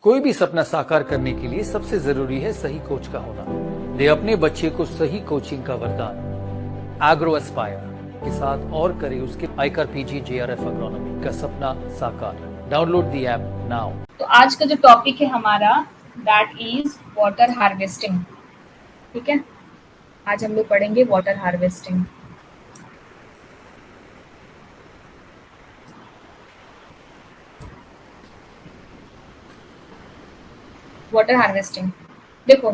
कोई भी सपना साकार करने के लिए सबसे जरूरी है सही कोच का होना। दे अपने बच्चे को सही कोचिंग का वरदान। एग्रो एस्पायर के साथ और करे उसके आईकर पीजी जेआरएफ एग्रोनॉमी का सपना साकार। Download the app now. तो आज का जो टॉपिक है हमारा दैट इज वाटर हार्वेस्टिंग। ठीक है, आज हम लोग पढ़ेंगे वाटर हार्वेस्टिंग। वाटर हार्वेस्टिंग देखो,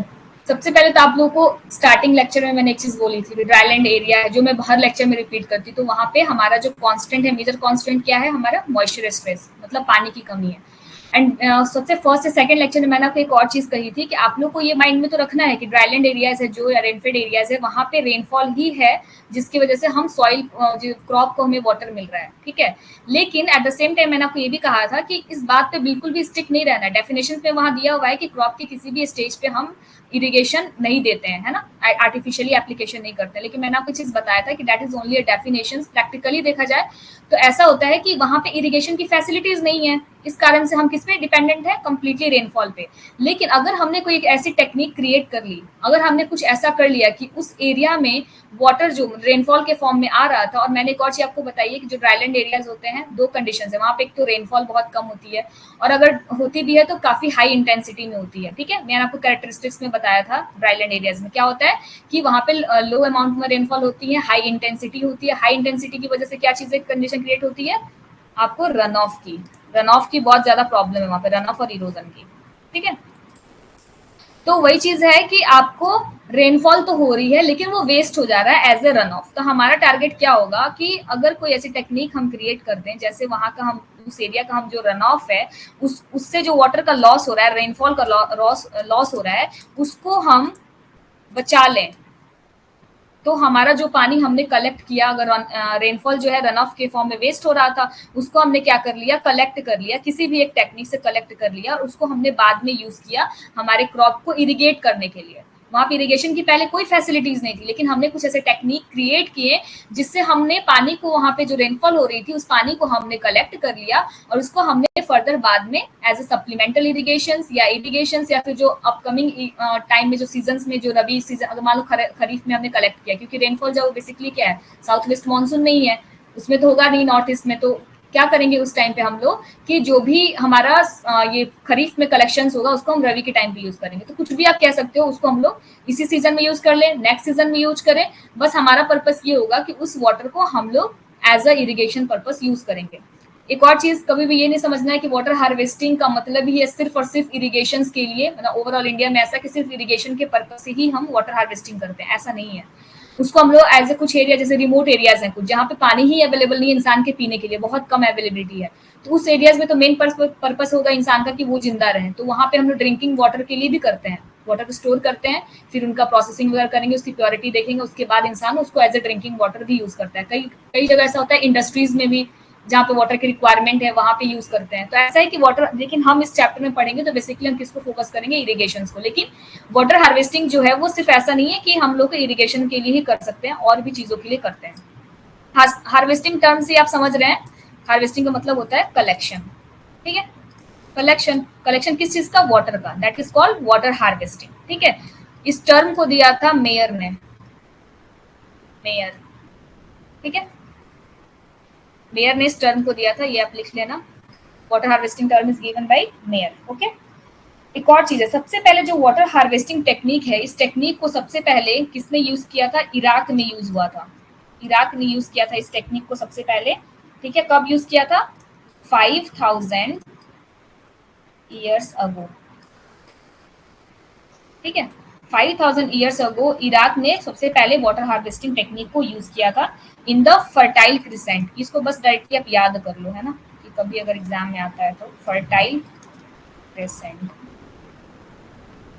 सबसे पहले तो आप लोगों को स्टार्टिंग लेक्चर में मैंने एक चीज बोली थी, ड्राईलैंड एरिया है जो मैं हर लेक्चर में रिपीट करती हूँ। तो वहां पे हमारा जो कांस्टेंट है, मेजर कांस्टेंट क्या है हमारा? मॉइस्चर स्ट्रेस, मतलब पानी की कमी है। एंड सबसे फर्स्ट या सेकंड लेक्चर में मैंने आपको एक और चीज कही थी कि आप लोग को ये माइंड में तो रखना है कि ड्राईलैंड एरियाज है जो, या रेनफेड एरियाज है, वहां पे रेनफॉल ही है जिसकी वजह से हम सॉइल क्रॉप को हमें वाटर मिल रहा है। ठीक है, लेकिन एट द सेम टाइम मैंने आपको ये भी कहा था कि इस बात पे बिल्कुल भी स्टिक नहीं रहना है। डेफिनेशन पे वहां दिया हुआ है कि क्रॉप की किसी भी स्टेज पे हम इरिगेशन नहीं देते हैं, है ना, आर्टिफिशियली एप्लीकेशन नहीं करते हैं। लेकिन मैंने आपको चीज बताया था कि that is only a definition. Practically देखा जाए तो ऐसा होता है कि वहां पे इरिगेशन की फैसिलिटीज नहीं है, इस कारण से हम किस पे डिपेंडेंट है? कंप्लीटली रेनफॉल पे। लेकिन अगर हमने कोई एक ऐसी टेक्निक क्रिएट कर ली, अगर हमने कुछ ऐसा कर लिया कि उस एरिया में वाटर जो रेनफॉल के फॉर्म में आ रहा था, और मैंने एक और चीज आपको बताई है कि जो ड्राईलैंड एरियाज होते हैं, दो कंडीशन है वहां पे, एक तो रेनफॉल बहुत कम होती है, और अगर होती भी है तो काफी हाई इंटेंसिटी में होती है। ठीक है, मैंने आपको कैरेक्टरिस्टिक्स में बताया था ड्राईलैंड एरियाज में क्या होता है कि वहां पे लो अमाउंट में रेनफॉल होती है, हाई इंटेंसिटी होती है। हाई इंटेंसिटी की वजह से क्या चीजें कंडीशन क्रिएट होती है? आपको रन ऑफ की, बहुत ज्यादा प्रॉब्लम है वहां पे, रन ऑफ और इरोजन की। ठीक है, तो वही चीज है कि आपको रेनफॉल तो हो रही है लेकिन वो वेस्ट हो जा रहा है एज ए रन ऑफ। तो हमारा टारगेट क्या होगा कि अगर कोई ऐसी टेक्निक हम क्रिएट कर दें, जैसे वहां का हम उस एरिया का हम जो रन ऑफ है, उससे जो वाटर का लॉस हो रहा है, रेनफॉल का लॉस हो रहा है, उसको हम बचा लें। तो हमारा जो पानी हमने कलेक्ट किया, अगर रेनफॉल जो है रन ऑफ के फॉर्म में वेस्ट हो रहा था, उसको हमने क्या कर लिया? कलेक्ट कर लिया, किसी भी एक टेक्निक से कलेक्ट कर लिया, और उसको हमने बाद में यूज किया हमारे क्रॉप को इरिगेट करने के लिए। वहां पे इरिगेशन की पहले कोई फैसिलिटीज नहीं थी, लेकिन हमने कुछ ऐसे टेक्निक क्रिएट किए जिससे हमने पानी को, वहां पे जो रेनफॉल हो रही थी उस पानी को हमने कलेक्ट कर लिया, और उसको हमने फर्दर बाद में एज ए सप्लीमेंटल इरिगेशन या फिर जो अपकमिंग टाइम में जो सीजन में, जो रबी सीजन, अगर मान लो खरीफ में हमने कलेक्ट किया, क्योंकि रेनफॉल जो बेसिकली क्या है, साउथ वेस्ट मानसून नहीं है, उसमें तो होगा नहीं, नॉर्थ ईस्ट में। तो क्या करेंगे उस टाइम पे हम लोग कि जो भी हमारा ये खरीफ में कलेक्शन होगा उसको हम रवि के टाइम पे यूज करेंगे। तो कुछ भी आप कह सकते हो, उसको हम लोग इसी सीजन में यूज कर लें, नेक्स्ट सीजन में यूज करें। बस हमारा पर्पस ये होगा कि उस वाटर को हम लोग as a irrigation purpose use करेंगे। एक और चीज कभी भी ये नहीं समझना है कि वाटर हार्वेस्टिंग का मतलब ही है सिर्फ और सिर्फ इरिगेशन के लिए, मतलब ओवरऑल इंडिया में ऐसा कि सिर्फ इरिगेशन के पर्पस से ही हम वाटर हार्वेस्टिंग करते हैं, ऐसा नहीं है। उसको हम लोग एज ए कुछ एरिया, जैसे रिमोट एरियाज हैं कुछ, जहाँ पे पानी ही अवेलेबल नहीं है इंसान के पीने के लिए, बहुत कम अवेलेबिलिटी है, तो उस एरियाज में तो मेन पर्पस होगा इंसान का कि वो जिंदा रहे। तो वहां पे हम लोग ड्रिंकिंग वाटर के लिए भी करते हैं, वाटर को स्टोर करते हैं, फिर उनका प्रोसेसिंग वगैरह करेंगे, उसकी प्योरिटी देखेंगे, उसके बाद इंसान उसको एज ए ड्रिंकिंग वाटर भी यूज करता है। कई कई जगह ऐसा होता है इंडस्ट्रीज में भी, जहाँ पे वाटर की रिक्वायरमेंट है वहां पे यूज करते हैं। तो ऐसा है कि वाटर, लेकिन हम इस चैप्टर में पढ़ेंगे तो बेसिकली हम किसको फोकस करेंगे? इरिगेशन को। लेकिन वाटर हार्वेस्टिंग जो है वो सिर्फ ऐसा नहीं है कि हम लोग इरिगेशन के लिए ही कर सकते हैं, और भी चीजों के लिए करते हैं। हार्वेस्टिंग टर्म से आप समझ रहे हैं, हार्वेस्टिंग का मतलब होता है कलेक्शन। ठीक है, कलेक्शन, कलेक्शन किस चीज का? वाटर का, that is called water harvesting. ठीक है, इस टर्म को दिया था मेयर ने, मेयर। ठीक है, मेयर ने इस टर्म को दिया था, ये आप लिख लेना, water harvesting term is given by mayor. Okay, एक और चीज है, सबसे पहले जो वाटर हार्वेस्टिंग टेक्निक है, इस टेक्निक को सबसे पहले किसने यूज किया था? इराक में यूज हुआ था, इराक ने यूज किया था इस टेक्निक को सबसे पहले। ठीक है, कब यूज किया था? 5000 ईयर्स अगो। ठीक है, 5000 ईयर्स अगो इराक ने सबसे पहले वाटर हार्वेस्टिंग टेक्निक को यूज किया था इन द फर्टाइल क्रिसेंट। इसको बस डायरेक्टली आप याद कर लो, है ना, कि कभी अगर एग्जाम में आता है तो फर्टाइल क्रिसेंट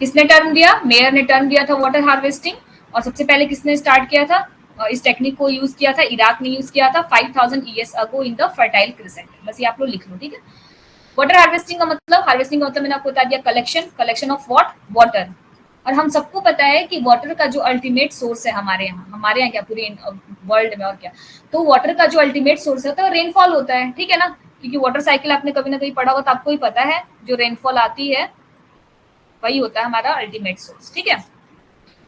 किसने टर्म दिया? मेयर ने टर्म दिया था वाटर हार्वेस्टिंग। और सबसे पहले किसने स्टार्ट किया था इस टेक्निक को यूज किया था? इराक ने यूज किया था 5000 years ago in the fertile crescent. बस ये आप लोग लिख लो। ठीक है, वाटर हार्वेस्टिंग का मतलब, हार्वेस्टिंग का मतलब मैंने आपको बता दिया, collection, collection of what? Water. और हम सबको पता है कि वाटर का जो अल्टीमेट सोर्स है हमारे यहाँ क्या, पूरे वर्ल्ड में और क्या, तो वाटर का जो अल्टीमेट सोर्स होता है वो रेनफॉल होता है। ठीक है ना, क्योंकि वाटर साइकिल आपने कभी ना कहीं पढ़ा होगा, तो आपको ही पता है जो रेनफॉल आती है वही होता है हमारा अल्टीमेट सोर्स। ठीक है,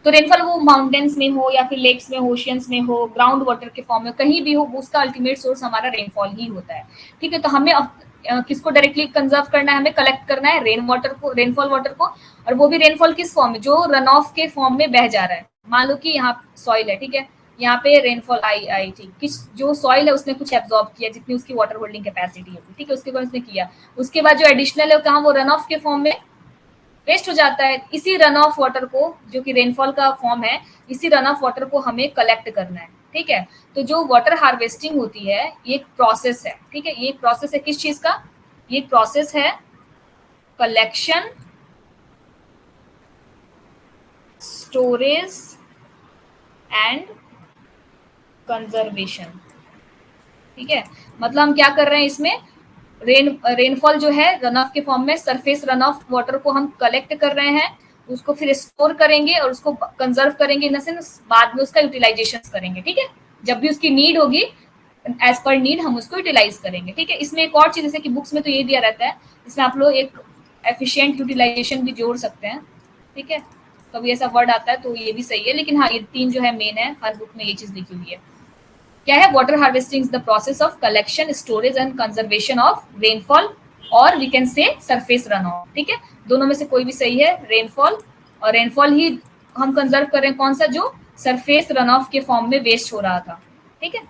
तो रेनफॉल वो माउंटेन्स में हो या फिर लेक्स में, ओशियंस में हो, ग्राउंड वाटर के फॉर्म में कहीं भी हो, उसका अल्टीमेट सोर्स हमारा रेनफॉल ही होता है। ठीक है, तो हमें किसको डायरेक्टली कंजर्व करना है, हमें कलेक्ट करना है रेन वाटर को, रेनफॉल वाटर को, और वो भी रेनफॉल किस फॉर्म में, जो रन ऑफ के फॉर्म में बह जा रहा है। मान लो कि यहाँ सॉइल है, ठीक है, यहाँ पे रेनफॉल आई ठीक, किस जो सॉइल है उसने कुछ एब्जॉर्ब किया जितनी उसकी वाटर होल्डिंग कैपेसिटी होगी, ठीक है, उसके बाद उसने किया, उसके बाद जो एडिशनल है कहाँ, वो रन ऑफ के फॉर्म में वेस्ट हो जाता है। इसी रन ऑफ वाटर को, जो कि रेनफॉल का फॉर्म है, इसी रन ऑफ वाटर को हमें कलेक्ट करना है। ठीक है, तो जो वाटर हार्वेस्टिंग होती है ये एक प्रोसेस है। ठीक है, ये एक प्रोसेस है किस चीज का, ये प्रोसेस है कलेक्शन, स्टोरेज एंड कंजर्वेशन। ठीक है, मतलब हम क्या कर रहे हैं इसमें, रेनफॉल जो है रन ऑफ के फॉर्म में, सरफेस रन ऑफ वाटर को हम कलेक्ट कर रहे हैं, उसको फिर स्टोर करेंगे और उसको कंजर्व करेंगे, इन सेंस बाद में उसका यूटिलाइजेशन करेंगे। ठीक है, जब भी उसकी नीड होगी, एज पर नीड हम उसको यूटिलाइज करेंगे। ठीक है, इसमें एक और चीज, जैसे कि बुक्स में तो ये दिया रहता है, इसमें आप लोग एक एफिशिएंट यूटिलाइजेशन भी जोड़ सकते हैं। ठीक है, कभी ऐसा वर्ड आता है तो ये भी सही है, लेकिन हाँ ये तीन जो है मेन है, हर बुक में ये चीज लिखी हुई है। क्या है, water harvesting is the process of collection, storage and conservation of rainfall, और we can say surface run off. ठीक है, दोनों में से कोई भी सही है, रेनफॉल, और रेनफॉल ही हम कंजर्व कर रहे हैं, कौन सा, जो सरफेस रन ऑफ के फॉर्म में वेस्ट हो रहा था। ठीक है,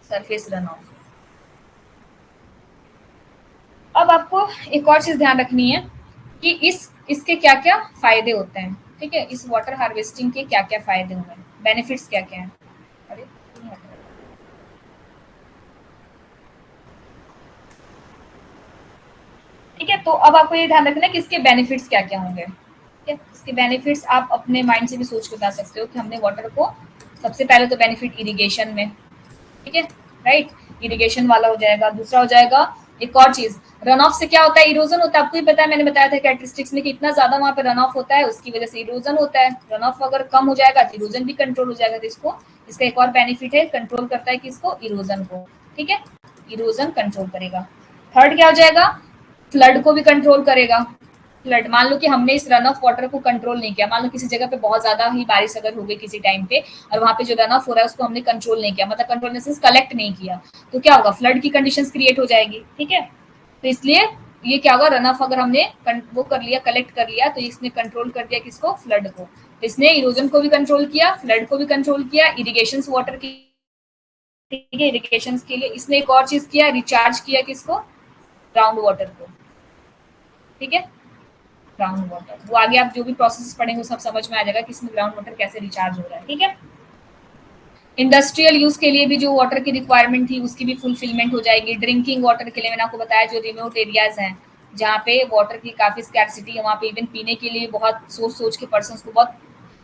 सरफेस रन ऑफ। अब आपको एक और चीज ध्यान रखनी है कि इसके क्या क्या फायदे होते हैं। ठीक है, इस वाटर हार्वेस्टिंग के क्या क्या फायदे होंगे, बेनिफिट्स क्या क्या हैं। अरे ठीक है, तो अब आपको ये ध्यान रखना है कि इसके बेनिफिट्स क्या क्या होंगे। ठीक है, इसके बेनिफिट्स आप अपने माइंड से भी सोच के बता सकते हो कि हमने वाटर को, सबसे पहले तो बेनिफिट इरिगेशन में, ठीक है, राइट, इरिगेशन वाला हो जाएगा। दूसरा हो जाएगा एक और चीज, रन ऑफ से क्या होता है, इरोजन होता है। आपको ही पता है, मैंने बताया था कैरेक्टरिस्टिक्स में कि इतना ज्यादा वहां पे रन ऑफ होता है, उसकी वजह से इरोजन होता है। रन ऑफ अगर कम हो जाएगा तो इरोजन भी कंट्रोल हो जाएगा। तो इसको, इसका एक और बेनिफिट है, कंट्रोल करता है किसको, इरोजन को। ठीक है, इरोजन कंट्रोल करेगा। थर्ड क्या हो जाएगा, फ्लड को भी कंट्रोल करेगा। फ्लड, मान लो कि हमने इस रन ऑफ वाटर को कंट्रोल नहीं किया, मान लो किसी जगह पे बहुत ज्यादा ही बारिश अगर हो गई किसी टाइम पे, और वहां पे जो रन ऑफ हो रहा है उसको हमने कंट्रोल नहीं किया, मतलब कंट्रोल मींस कलेक्ट नहीं किया, तो क्या होगा, फ्लड की कंडीशंस क्रिएट हो जाएगी। ठीक है, तो इसलिए ये क्या होगा, रन ऑफ अगर हमने वो कर लिया, कलेक्ट कर लिया, तो इसने कंट्रोल कर दिया किसको, फ्लड को। तो इसने इरोजन को भी कंट्रोल किया, फ्लड को भी कंट्रोल किया, इरिगेशन वाटर की, ठीक है, इरिगेशन के लिए इसने एक और चीज किया, रिचार्ज किया किसको, ग्राउंड वाटर को। ठीक है, ग्राउंड वाटर, वो आगे आप जो भी प्रोसेस पढ़ेंगे सब समझ में आ जाएगा कि इसमें ग्राउंड वाटर कैसे रिचार्ज हो रहा है। ठीक है, इंडस्ट्रियल यूज के लिए भी जो वाटर की रिक्वायरमेंट थी उसकी भी फुलफिलमेंट हो जाएगी। ड्रिंकिंग वाटर के लिए मैंने आपको बताया, जो रिमोट एरियाज हैं जहाँ पे वाटर की काफी स्कैर्सिटी है, वहाँ पे इवन पीने के लिए बहुत सोच सोच के पर्सन को बहुत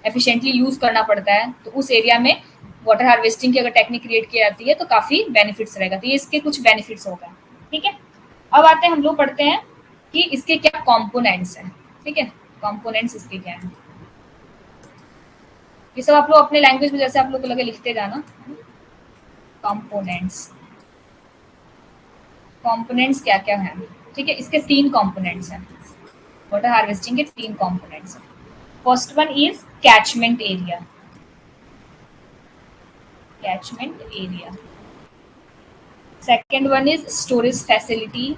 एफिशिएंटली यूज करना पड़ता है, तो उस एरिया में वाटर हार्वेस्टिंग की अगर टेक्निक क्रिएट की जाती है तो काफी बेनिफिट्स रहेगा। तो ये इसके कुछ बेनिफिट्स होगा। ठीक है, अब आते हैं, हम लोग पढ़ते हैं कि इसके क्या कॉम्पोनेंट्स हैं। ठीक है, कॉम्पोनेंट्स इसके क्या हैं, ये सब आप लोग अपने लैंग्वेज में जैसे आप लोग लगे लिखते जाना। कंपोनेंट्स, कंपोनेंट्स क्या क्या हैं। ठीक है, इसके तीन कंपोनेंट्स हैं, वाटर हार्वेस्टिंग के तीन कंपोनेंट्स हैं। First one is catchment area, catchment area. Second one is storage facility,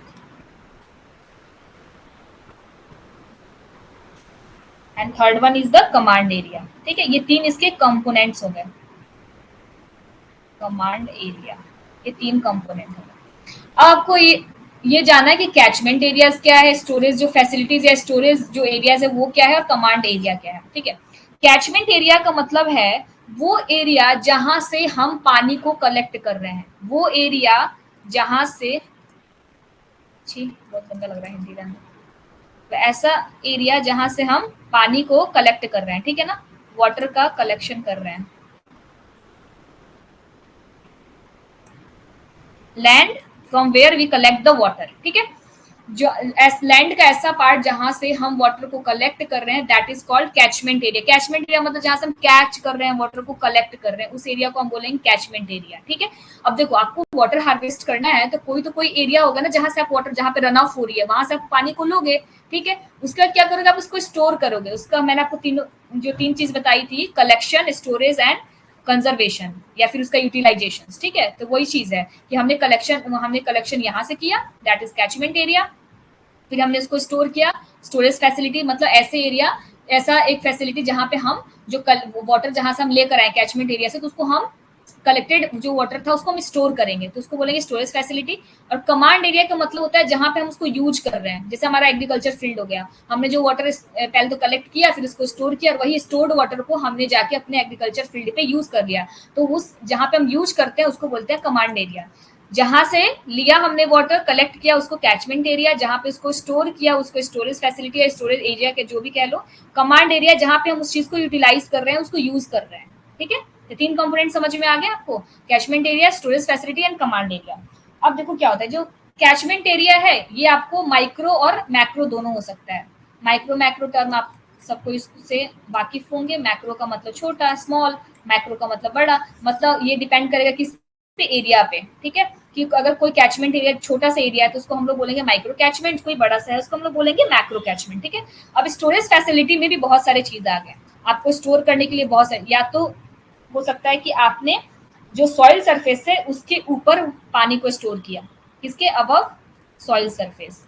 and third one is the command area. ठीक है, ये तीन इसके कंपोनेंट्स हो गए, कमांड एरिया, ये तीन कंपोनेंट हो गए। अब आपको ये जानना है कि कैचमेंट एरियाज क्या है, स्टोरेज जो फैसिलिटीज या स्टोरेज जो एरियाज है वो क्या है, और कमांड एरिया क्या है। ठीक है, कैचमेंट एरिया का मतलब है वो एरिया जहां से हम पानी को कलेक्ट कर रहे हैं, वो एरिया जहां से, बहुत गंदा लग रहा है हिंदी में, तो ऐसा एरिया जहां से हम पानी को कलेक्ट कर रहे हैं। ठीक है ना, वाटर का कलेक्शन कर रहे हैं। Land from where we collect the water. ठीक है, जो लैंड का ऐसा पार्ट जहां से हम वाटर को कलेक्ट कर रहे हैं, that is called catchment area. Catchment area मतलब जहां से हम कैच कर रहे हैं, वाटर को कलेक्ट कर रहे हैं, उस एरिया को हम बोलेंगे कैचमेंट एरिया। ठीक है, अब देखो आपको वाटर हार्वेस्ट करना है तो कोई एरिया होगा ना जहां से आप वाटर, जहां पे रन ऑफ हो रही है, वहां से आप पानी को लोगे। ठीक है, उसके बाद क्या करोगे, आप उसको स्टोर करोगे। उसका मैंने आपको तीन चीज बताई थी, कलेक्शन, स्टोरेज एंड कंजर्वेशन, या फिर उसका यूटिलाइजेशन। ठीक है, तो वही चीज है कि हमने कलेक्शन यहाँ से किया, दैट इज कैचमेंट एरिया। फिर हमने उसको स्टोर किया, स्टोरेज फैसिलिटी मतलब ऐसे एरिया, ऐसा एक फैसिलिटी जहां पे हम जो वाटर जहां से हम लेकर आए कैचमेंट एरिया से, तो उसको हम कलेक्टेड जो वाटर था उसको हम स्टोर करेंगे, तो उसको बोलेंगे स्टोरेज फैसिलिटी। और कमांड एरिया का मतलब होता है जहां पे हम उसको यूज कर रहे हैं, जैसे हमारा एग्रीकल्चर फील्ड हो गया, हमने जो वाटर पहले तो कलेक्ट किया, फिर उसको स्टोर किया, और वही स्टोर्ड वाटर को हमने जाके अपने एग्रीकल्चर फील्ड पे यूज कर लिया, तो उस जहां पे हम यूज करते हैं उसको बोलते हैं कमांड एरिया। जहां से लिया हमने वाटर, कलेक्ट किया, उसको कैचमेंट एरिया, जहां पे उसको स्टोर किया उसको स्टोरेज फैसिलिटी या स्टोरेज एरिया के जो भी कह लो। कमांड एरिया जहां पे हम उस चीज को यूटिलाइज कर रहे हैं, उसको यूज कर रहे हैं। ठीक है, तो तीन कंपोनेंट समझ में आ गया आपको, catchment area, storage facility and command area. अब देखो क्या होता है, जो कैचमेंट एरिया है ये आपको माइक्रो और मैक्रो दोनों हो सकता है। माइक्रो मैक्रो टर्म आप सबको इससे वाकिफ होंगे। मैक्रो का मतलब छोटा, स्मॉल, मैक्रो का मतलब बड़ा, मतलब ये डिपेंड करेगा किस पे, एरिया पे। ठीक है, कि अगर कोई कैचमेंट एरिया छोटा सा एरिया है तो उसको हम लोग बोलेंगे माइक्रो कैचमेंट, कोई बड़ा सा है उसको हम लोग बोलेंगे मैक्रो कैचमेंट। ठीक है, अब स्टोरेज फैसिलिटी में भी बहुत सारे चीज आ गए आपको स्टोर करने के लिए। बहुत सारे, या तो हो सकता है कि आपने जो सॉइल सरफेस है उसके ऊपर पानी को स्टोर किया, किसके अबव, सॉइल सरफेस।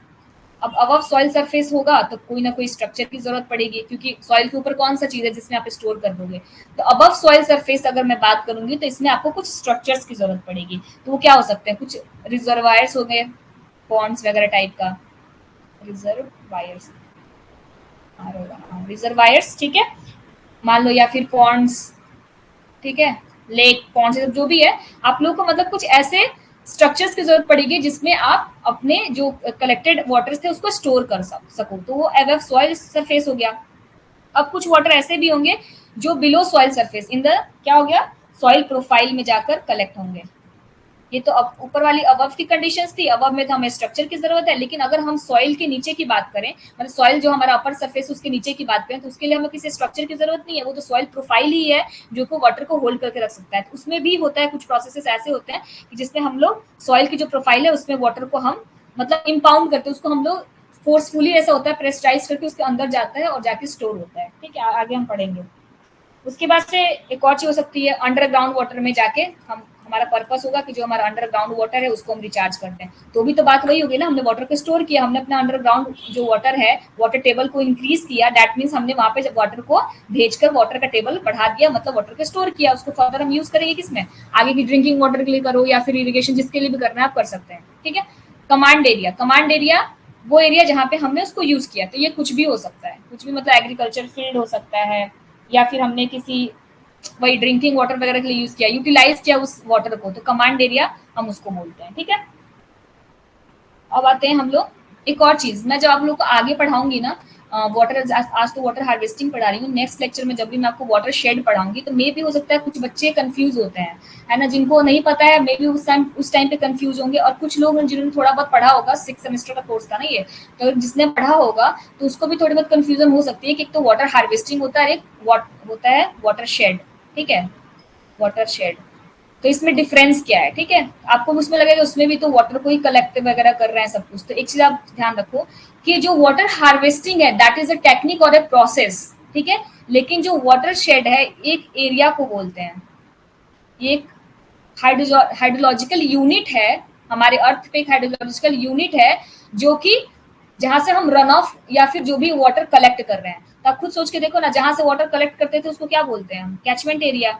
अब अबव सॉइल सरफेस होगा तो कोई ना कोई स्ट्रक्चर की जरूरत पड़ेगी, क्योंकि सॉइल के ऊपर कौन सा चीज है जिसमें आप स्टोर कर दोगे। तो अबव सॉइल सरफेस अगर मैं बात करूंगी तो इसमें आपको कुछ स्ट्रक्चर्स की जरूरत पड़ेगी। तो वो क्या हो सकते हैं, कुछ रिजर्वायर्स हो गए, पॉन्ड्स वगैरह टाइप का, रिजर्वायर्स, रिजर्वायर्स। ठीक है, मान लो, या फिर पॉन्ड्स। ठीक है, लेक, पॉन्ड, जो भी है, आप लोगों को मतलब कुछ ऐसे स्ट्रक्चर्स की जरूरत पड़ेगी जिसमें आप अपने जो कलेक्टेड वाटर्स थे उसको स्टोर कर सको। तो वो एबव सॉइल सरफेस हो गया। अब कुछ वाटर ऐसे भी होंगे जो below soil surface, in the क्या हो गया, सॉइल प्रोफाइल में जाकर कलेक्ट होंगे। ये तो अब ऊपर वाली अबव की कंडीशंस थी, अबव में तो हमें स्ट्रक्चर की जरूरत है। लेकिन अगर हम सॉइल के नीचे की बात करें, मतलब सॉइल जो हमारा अपर सरफेस उसके नीचे की बात करें, तो उसके लिए हमें किसी स्ट्रक्चर की जरूरत नहीं है, वो तो सॉइल प्रोफाइल ही है जो को वाटर को होल्ड करके रख सकता है। तो उसमें भी होता है, कुछ प्रोसेसेस ऐसे होते हैं कि जिसमें हम लोग सॉइल की जो प्रोफाइल है उसमें वाटर को हम मतलब इम्पाउंड करते हैं, उसको हम लोग फोर्सफुली ऐसा होता है, प्रेशराइज करके उसके अंदर जाता है और जाके स्टोर होता है। ठीक है, आगे हम पढ़ेंगे। उसके बाद से एक और चीज हो सकती है, अंडरग्राउंड वाटर में जाके हम, हमारा पर्पस होगा कि जो हमारा अंडरग्राउंड वाटर है उसको हम रिचार्ज करते हैं। तो भी तो बात वही होगी ना, हमने वाटर को स्टोर किया, हमने अपना अंडरग्राउंड जो वाटर है, वाटर टेबल को इंक्रीज किया, दैट मीन्स हमने वहां पे वाटर को भेजकर वाटर का टेबल बढ़ा दिया, मतलब वाटर को स्टोर किया। उसको फर्दर हम यूज करेंगे किसमें, आगे की ड्रिंकिंग वाटर के लिए करो या फिर इरिगेशन, जिसके लिए भी करना है आप कर सकते हैं। ठीक है, कमांड एरिया, कमांड एरिया वो एरिया जहाँ पे हमने उसको यूज किया। तो ये कुछ भी हो सकता है, कुछ भी मतलब एग्रीकल्चर फील्ड हो सकता है, या फिर हमने किसी वही ड्रिंकिंग वाटर वगैरह के लिए यूज किया, यूटिलाइज किया उस वाटर को, तो कमांड एरिया हम उसको बोलते हैं। ठीक है, अब आते हैं हम लोग एक और चीज, मैं जब आप लोग को आगे पढ़ाऊंगी ना, वाटर, आज तो वाटर हार्वेस्टिंग पढ़ा रही हूँ, नेक्स्ट लेक्चर में जब भी मैं आपको वाटर शेड पढ़ाऊंगी तो मे भी हो सकता है कुछ बच्चे कंफ्यूज होते हैं, है ना, जिनको नहीं पता है मे भी उस टाइम पे कंफ्यूज होंगे। और कुछ लोग जिन्होंने थोड़ा बहुत पढ़ा होगा, 6 सेमेस्टर का कोर्स था ना ये, तो जिसने पढ़ा होगा तो उसको भी थोड़ी बहुत कंफ्यूजन हो सकती है कि एक तो वाटर हार्वेस्टिंग होता है, एक होता है वाटर शेड। ठीक है, वाटर शेड, तो इसमें डिफरेंस क्या है। ठीक है, आपको उसमें लगेगा उसमें भी तो वाटर को ही कलेक्ट वगैरह कर रहे हैं सब कुछ। तो एक चीज आप ध्यान रखो कि जो वाटर हार्वेस्टिंग है दैट इज अ टेक्निक और ए प्रोसेस। ठीक है, लेकिन जो वाटर शेड है एक एरिया को बोलते हैं, एक हाइड्रोलॉजिकल यूनिट है, हमारे अर्थ पे एक हाइड्रोलॉजिकल यूनिट है जो कि जहां से हम रन ऑफ या फिर जो भी वाटर कलेक्ट कर रहे हैं। तो आप खुद सोच के देखो ना, जहां से वाटर कलेक्ट करते थे उसको क्या बोलते हैं हम, कैचमेंट एरिया,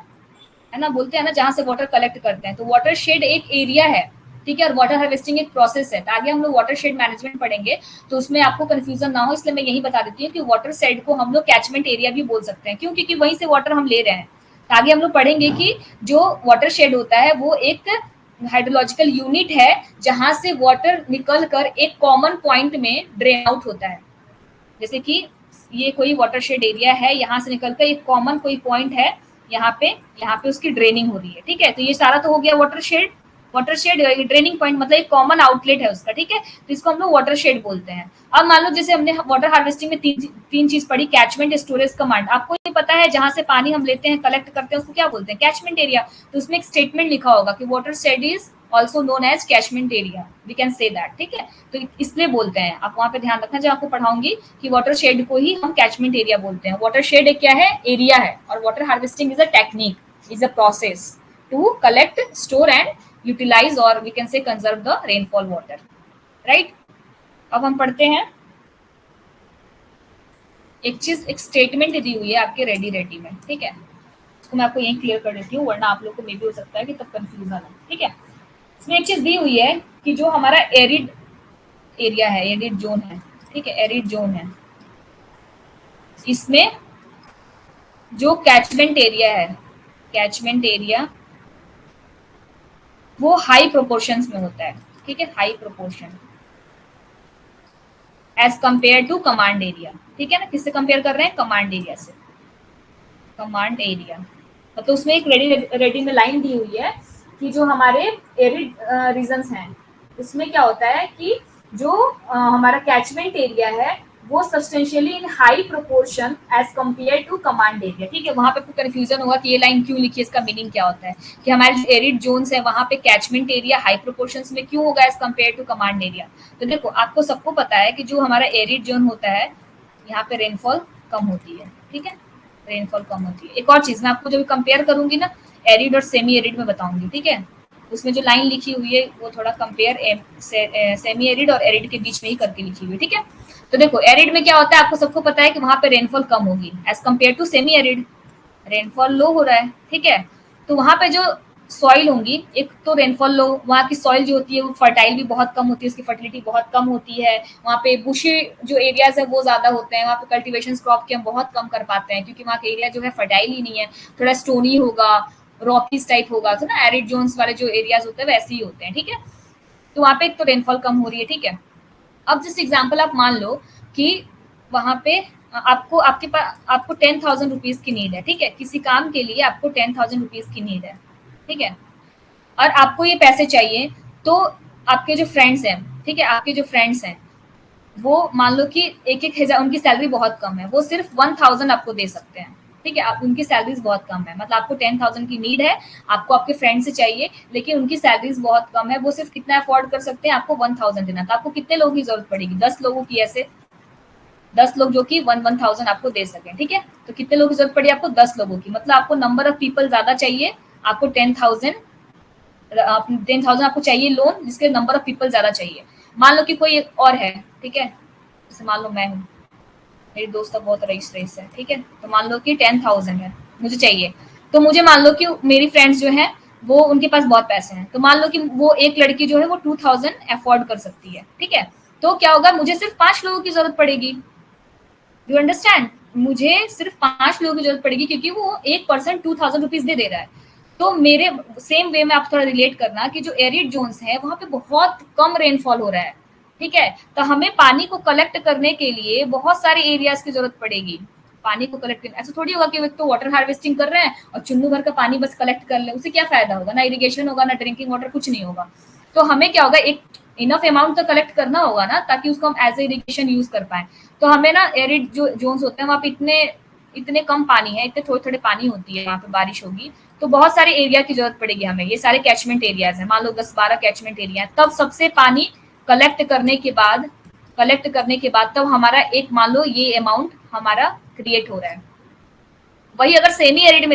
है ना, बोलते हैं ना, जहां से वाटर कलेक्ट करते हैं। तो वाटर शेड एक एरिया है। ठीक है, और वाटर हार्वेस्टिंग एक प्रोसेस है। तो आगे हम लोग वाटर शेड मैनेजमेंट पढ़ेंगे तो उसमें आपको कंफ्यूजन ना हो, इसलिए मैं यही बता देती हूँ कि वाटर शेड को हम लोग कैचमेंट एरिया भी बोल सकते हैं, क्यों, क्योंकि वहीं से वाटर हम ले रहे हैं। तो आगे हम लोग पढ़ेंगे कि जो वाटर शेड होता है वो एक हाइड्रोलॉजिकल यूनिट है जहां से वाटर निकल कर एक कॉमन पॉइंट में ड्रेन आउट होता है। जैसे कि ये कोई वाटरशेड एरिया है, यहाँ से निकलकर एक कॉमन कोई पॉइंट है, यहाँ पे उसकी ड्रेनिंग हो रही है। ठीक है, तो ये सारा तो हो गया वाटरशेड। वाटरशेड ड्रेनिंग पॉइंट मतलब एक कॉमन आउटलेट है उसका, ठीक है, तो इसको हम लोग वाटरशेड बोलते हैं। अब मान लो जैसे हमने वाटर हार्वेस्टिंग में तीन चीज पढ़ी, कैचमेंट, स्टोरेज, कमांड। आपको ये पता है जहां से पानी हम लेते हैं, कलेक्ट करते हैं, उसको क्या बोलते हैं? Catchment area. तो उसमें एक स्टेटमेंट लिखा होगा कि watershed is also known as catchment area, we can say that, ठीक है। तो इसलिए बोलते हैं, आप वहां पे ध्यान रखना जब आपको पढ़ाऊंगी कि वाटरशेड को ही हम कैचमेंट एरिया बोलते हैं। वाटरशेड एक क्या है? एरिया है, और water harvesting is a technique, is a process to collect, store and utilise और we can say conserve the rainfall water, right. अब हम पढ़ते हैं एक चीज, एक स्टेटमेंट दी हुई है आपके रेडी में, ठीक है, इसको मैं आपको यही क्लियर कर देती हूँ, वरना आप लोग को मे भी हो सकता है कि तब कंफ्यूज आना, ठीक है। इसमें एक चीज दी हुई है कि जो हमारा एरिड एरिया है, एरिड जोन है, ठीक है, एरिड जोन है, इसमें जो कैचमेंट एरिया है, कैचमेंट एरिया वो हाई प्रोपोर्शंस में होता है, ठीक है, high proportion as compare to command area, ठीक है ना। किससे कंपेयर कर रहे हैं? कमांड एरिया से। कमांड एरिया मतलब उसमें एक रेडी में लाइन दी हुई है कि जो हमारे एरिड रीजन्स हैं उसमें क्या होता है कि जो हमारा कैचमेंट एरिया है वो substantially in high proportion as compare to command area, ठीक है। वहां पे आपको कंफ्यूजन होगा कि ये लाइन क्यों लिखी है, इसका मीनिंग क्या होता है कि हमारे जो एरिड जोन्स है वहां पे कैचमेंट एरिया हाई प्रोपोर्शंस में क्यों होगा as compare to command area. तो देखो, आपको सबको पता है कि जो हमारा एरिड जोन होता है यहाँ पे रेनफॉल कम होती है, ठीक है, रेनफॉल कम होती है। एक और चीज मैं आपको जब कंपेयर करूंगी ना, एरिड और सेमी एरिड में बताऊंगी, ठीक है। उसमें जो लाइन लिखी हुई है वो थोड़ा कंपेयर सेमी एरिड और एरिड के बीच में ही करके लिखी हुई है, ठीक है। तो देखो, एरिड में क्या होता है, आपको सबको पता है कि वहां पे रेनफॉल कम होगी as compare to semi arid, rainfall low हो रहा है, ठीक है। तो वहां पे जो सॉइल होंगी, एक तो रेनफॉल लो, वहाँ की सॉइल जो होती है वो फर्टाइल भी बहुत कम होती है, उसकी फर्टिलिटी बहुत कम होती है। वहाँ पे बुशी जो एरियाज है वो ज्यादा होते हैं, वहाँ पे कल्टीवेशन क्रॉप के हम बहुत कम कर पाते हैं क्योंकि वहाँ का एरिया जो है फर्टाइल ही नहीं है, थोड़ा स्टोनी होगा, रॉकीज टाइप होगा, तो ना एरिड जोन्स वाले जो एरियाज होते हैं वैसे ही होते हैं, ठीक है। तो वहाँ पे एक तो रेनफॉल कम हो रही है, ठीक है। अब जिस एग्जाम्पल आप मान लो कि वहां पे आपको आपके पास आपको 10,000 रुपीज की नीड है, ठीक है, किसी काम के लिए आपको 10,000 रुपीज की नीड है, ठीक है, और आपको ये पैसे चाहिए। तो आपके जो फ्रेंड्स हैं, ठीक है, आपके जो फ्रेंड्स हैं वो मान लो कि एक एक हजार, उनकी सैलरी बहुत कम है, वो सिर्फ 1,000 आपको दे सकते हैं, ठीक है। आप उनकी सैलरीज बहुत कम है, मतलब आपको 10,000 की नीड है, आपको आपके फ्रेंड से चाहिए, लेकिन उनकी सैलरीज बहुत कम है, वो सिर्फ कितना अफोर्ड कर सकते हैं, आपको 1,000 देना। तो आपको कितने लोगों की जरूरत पड़ेगी? 10 लोगों की, ऐसे 10 लोग जो कि 1,000 आपको दे सके, ठीक है। तो कितने लोगों की जरूरत पड़ी? आपको 10 लोगों की, मतलब आपको नंबर ऑफ पीपल ज्यादा चाहिए, आपको 10,000 आपको चाहिए लोन, जिसके नंबर ऑफ पीपल ज्यादा चाहिए। मान लो कि कोई और है, ठीक है, जैसे मान लो मैं हूँ, मेरी दोस्त बहुत रईस रईस है, ठीक है, तो मान लो कि 10,000 है मुझे चाहिए। तो मुझे मान लो कि मेरी फ्रेंड्स जो है वो उनके पास बहुत पैसे हैं, तो मान लो कि वो एक लड़की जो है वो 2,000 अफोर्ड कर सकती है, ठीक है। तो क्या होगा, मुझे सिर्फ 5 लोगों की जरूरत पड़ेगी, यू अंडरस्टैंड, मुझे सिर्फ 5 लोगों की जरूरत पड़ेगी क्योंकि वो एक पर्सन 2,000 रुपीज दे रहा है। तो मेरे सेम वे में आप थोड़ा रिलेट करना कि जो एरिड जोन्स है वहां पे बहुत कम रेनफॉल हो रहा है, ठीक है, तो हमें पानी को कलेक्ट करने के लिए बहुत सारे एरियाज की जरूरत पड़ेगी। पानी को कलेक्ट करना ऐसा थोड़ी होगा कि तो वाटर हार्वेस्टिंग कर रहे हैं और चुन्नू भर का पानी बस कलेक्ट कर ले, उससे क्या फायदा होगा? ना इरिगेशन होगा, ना ड्रिंकिंग वाटर, कुछ नहीं होगा। तो हमें क्या होगा, एक इनफ अमाउंट तो कलेक्ट करना होगा ना, ताकि उसको हम एज ए इरिगेशन यूज कर पाए। तो हमें ना एरिड जो जोन्स होते हैं वहां पे इतने इतने कम पानी है, इतने थोड़े थोड़े पानी होती है, वहां पे बारिश होगी तो बहुत सारे एरिया की जरूरत पड़ेगी हमें। ये सारे कैचमेंट एरियाज है, मान लो 10-12 कैचमेंट एरिया है, तब सबसे पानी कलेक्ट करने के बाद तब हमारा एक, मान लो ये अमाउंट हमारा क्रिएट हो रहा है। वही अगर सेमी एरिड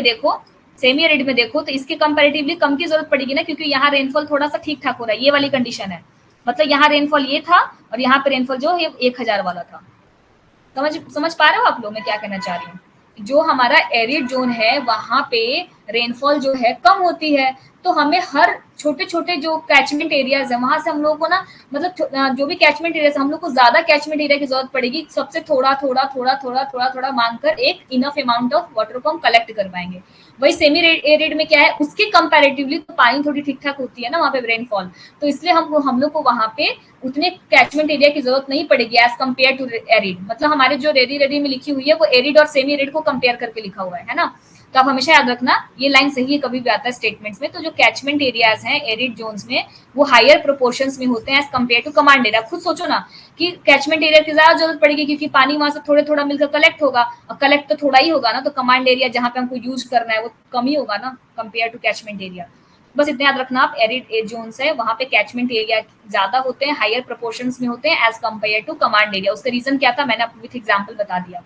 में देखो तो इसके कंपैरेटिवली कम की जरूरत पड़ेगी ना, क्योंकि यहाँ रेनफॉल थोड़ा सा ठीक ठाक हो रहा है, ये वाली कंडीशन है, मतलब यहाँ रेनफॉल ये था और यहाँ पे रेनफॉल जो है 1,000 वाला था। समझ पा रहे हो आप लोग मैं क्या कहना चाह रही हूँ? जो हमारा एरिड जोन है वहां पे रेनफॉल जो है कम होती है, तो हमें हर छोटे छोटे जो कैचमेंट एरियाज है वहां से हम लोग को ना, मतलब जो भी कैचमेंट एरिया हम लोग को ज्यादा कैचमेंट एरिया की जरूरत पड़ेगी, सबसे थोड़ा थोड़ा थोड़ा थोड़ा थोड़ा थोड़ा मांगकर एक इनफ अमाउंट ऑफ वाटर को हम कलेक्ट कर पाएंगे। वही सेमी एरिड में क्या है, उसके कंपैरेटिवली तो पानी थोड़ी ठीक ठाक होती है ना वहां पे रेनफॉल, तो इसलिए हम लोग को वहां पे उतने कैचमेंट एरिया की जरूरत नहीं पड़ेगी एज कम्पेयर टू एरिड। मतलब हमारे जो रेडी में लिखी हुई है वो एरिड और सेमी एरिड को कंपेयर करके लिखा हुआ है ना। तो आप हमेशा याद रखना ये लाइन सही है, कभी भी आता है स्टेटमेंट्स में। तो जो कैचमेंट एरियाज हैं एरिड जोन्स में वो हायर प्रोपोर्शंस में होते हैं as compare to command area. खुद सोचो ना कि कैचमेंट एरिया की ज्यादा जरूरत पड़ेगी क्योंकि पानी वहां से थोड़े थोड़ा मिलकर कलेक्ट होगा, और कलेक्ट तो थोड़ा ही होगा ना, तो कमांड एरिया जहां पे हमको यूज करना है वो कम ही होगा ना कंपेयर टू कैचमेंट एरिया। बस इतना याद रखना आप, एरिड जोन्स है वहां पे कैचमेंट एरिया ज्यादा होते हैं, हायर प्रोपोर्शंस में होते हैं as compare to command area. उसका रीजन क्या था मैंने आपको विथ एग्जाम्पल बता दिया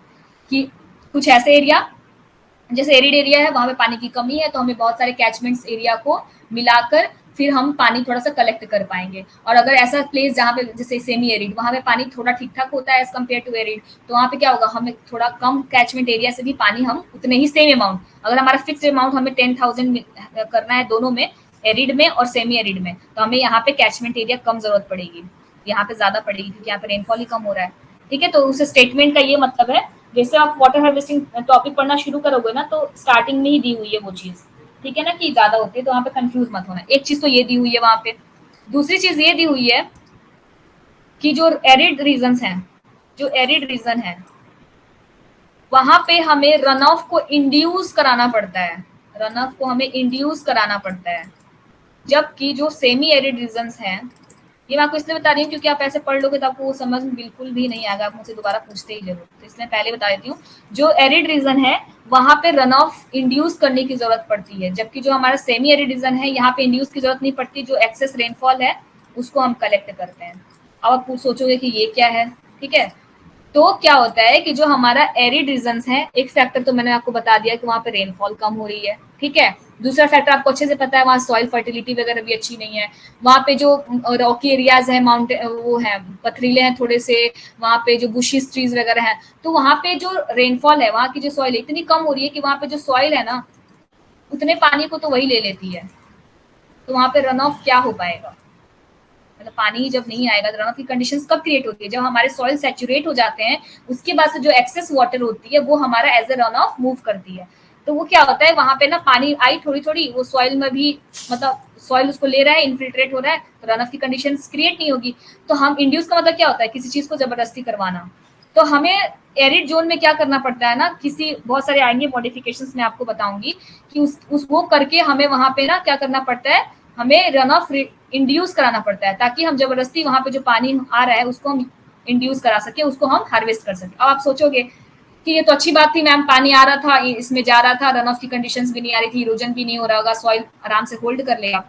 कि कुछ ऐसे एरिया जैसे एरिड एरिया है वहां पे पानी की कमी है, तो हमें बहुत सारे कैचमेंट्स एरिया को मिलाकर फिर हम पानी थोड़ा सा कलेक्ट कर पाएंगे। और अगर ऐसा प्लेस जहाँ पे जैसे सेमी एरिड वहां पे पानी थोड़ा ठीक ठाक होता है एज कम्पेयर टू एरिड, तो वहां पे क्या होगा, हमें थोड़ा कम कैचमेंट एरिया से भी पानी हम उतने ही सेम अमाउंट, अगर हमारा फिक्स अमाउंट हमें 10,000 करना है दोनों में, एरिड में और सेमी एरिड में, तो हमें यहाँ पे कैचमेंट एरिया कम जरूरत पड़ेगी, यहाँ पे ज्यादा पड़ेगी क्योंकि यहाँ पे रेनफॉल ही कम हो रहा है। ठीक है, तो उस स्टेटमेंट का ये मतलब है। जैसे आप वाटर हार्वेस्टिंग टॉपिक पढ़ना शुरू करोगे ना, तो स्टार्टिंग में ही दी हुई है वो चीज, ठीक है ना, कि ज्यादा होती है, तो वहां पे कंफ्यूज मत होना। एक चीज तो ये दी हुई है वहां पे, दूसरी चीज ये दी हुई है कि जो एरिड रीजन्स हैं, जो एरिड रीजन है वहां पे हमें रन ऑफ को इंड्यूस कराना पड़ता है, रन ऑफ को हमें इंड्यूस कराना पड़ता है। जबकि जो सेमी एरिड रीजन्स हैं, ये मैं आपको इसलिए बता रही हूँ क्योंकि आप ऐसे पढ़ लोगे तो आपको वो समझ में बिल्कुल भी नहीं आएगा, आप मुझसे दोबारा पूछते ही जरूर, तो इसलिए पहले बता देती हूँ। जो एरिड रीजन है वहां पे रन ऑफ इंड्यूस करने की जरूरत पड़ती है, जबकि जो हमारा सेमी एरिड रीजन है यहाँ पे इंड्यूस की जरूरत नहीं पड़ती, जो एक्सेस रेनफॉल है उसको हम कलेक्ट करते हैं। अब आप सोचोगे कि ये क्या है, ठीक है, तो क्या होता है कि जो हमारा एरिड रीजन्स है, एक फैक्टर तो मैंने आपको बता दिया कि वहां पे रेनफॉल कम हो रही है, ठीक है। दूसरा फैक्टर आपको अच्छे से पता है, वहाँ सॉइल फर्टिलिटी वगैरह भी अच्छी नहीं है, वहाँ पे जो रॉकी एरियाज है, माउंटेन वो है, पथरीले हैं थोड़े से, वहाँ पे जो बुशिस ट्रीज वगैरह हैं, तो वहाँ पे जो रेनफॉल है, वहाँ की जो सॉइल इतनी कम हो रही है कि वहाँ पे जो सॉइल है ना उतने पानी को तो वही ले लेती है, तो वहाँ पे रन ऑफ क्या हो पाएगा, मतलब पानी जब नहीं आएगा तो रन ऑफ की कंडीशंस कब क्रिएट होती है, जब हमारे सॉइल सैचुरेट हो जाते हैं, उसके बाद से जो एक्सेस वाटर होती है वो हमारा as a run off move करती है। तो वो क्या होता है, वहां पे ना पानी आई थोड़ी थोड़ी, वो सॉइल में भी मतलब सॉइल उसको ले रहा है, इन्फिल्ट्रेट हो रहा है, तो रन ऑफ की कंडीशन क्रिएट नहीं होगी। तो हम इंड्यूस का मतलब क्या होता है, किसी चीज को जबरदस्ती करवाना। तो हमें एरिड जोन में क्या करना पड़ता है ना, किसी बहुत सारे आएंगे मॉडिफिकेशंस मैं आपको बताऊंगी कि उस वो करके हमें वहां पे ना क्या करना पड़ता है, हमें रन ऑफ इंड्यूस कराना पड़ता है, ताकि हम जबरदस्ती वहां पे जो पानी आ रहा है उसको हम इंड्यूस करा सके, उसको हम हार्वेस्ट कर सके। अब आप सोचोगे कि ये तो अच्छी बात थी मैम, पानी आ रहा था, इसमें जा रहा था, रन ऑफ की कंडीशंस भी नहीं आ रही थी, इरोजन भी नहीं हो रहा होगा, सॉइल आराम से होल्ड कर लेगा।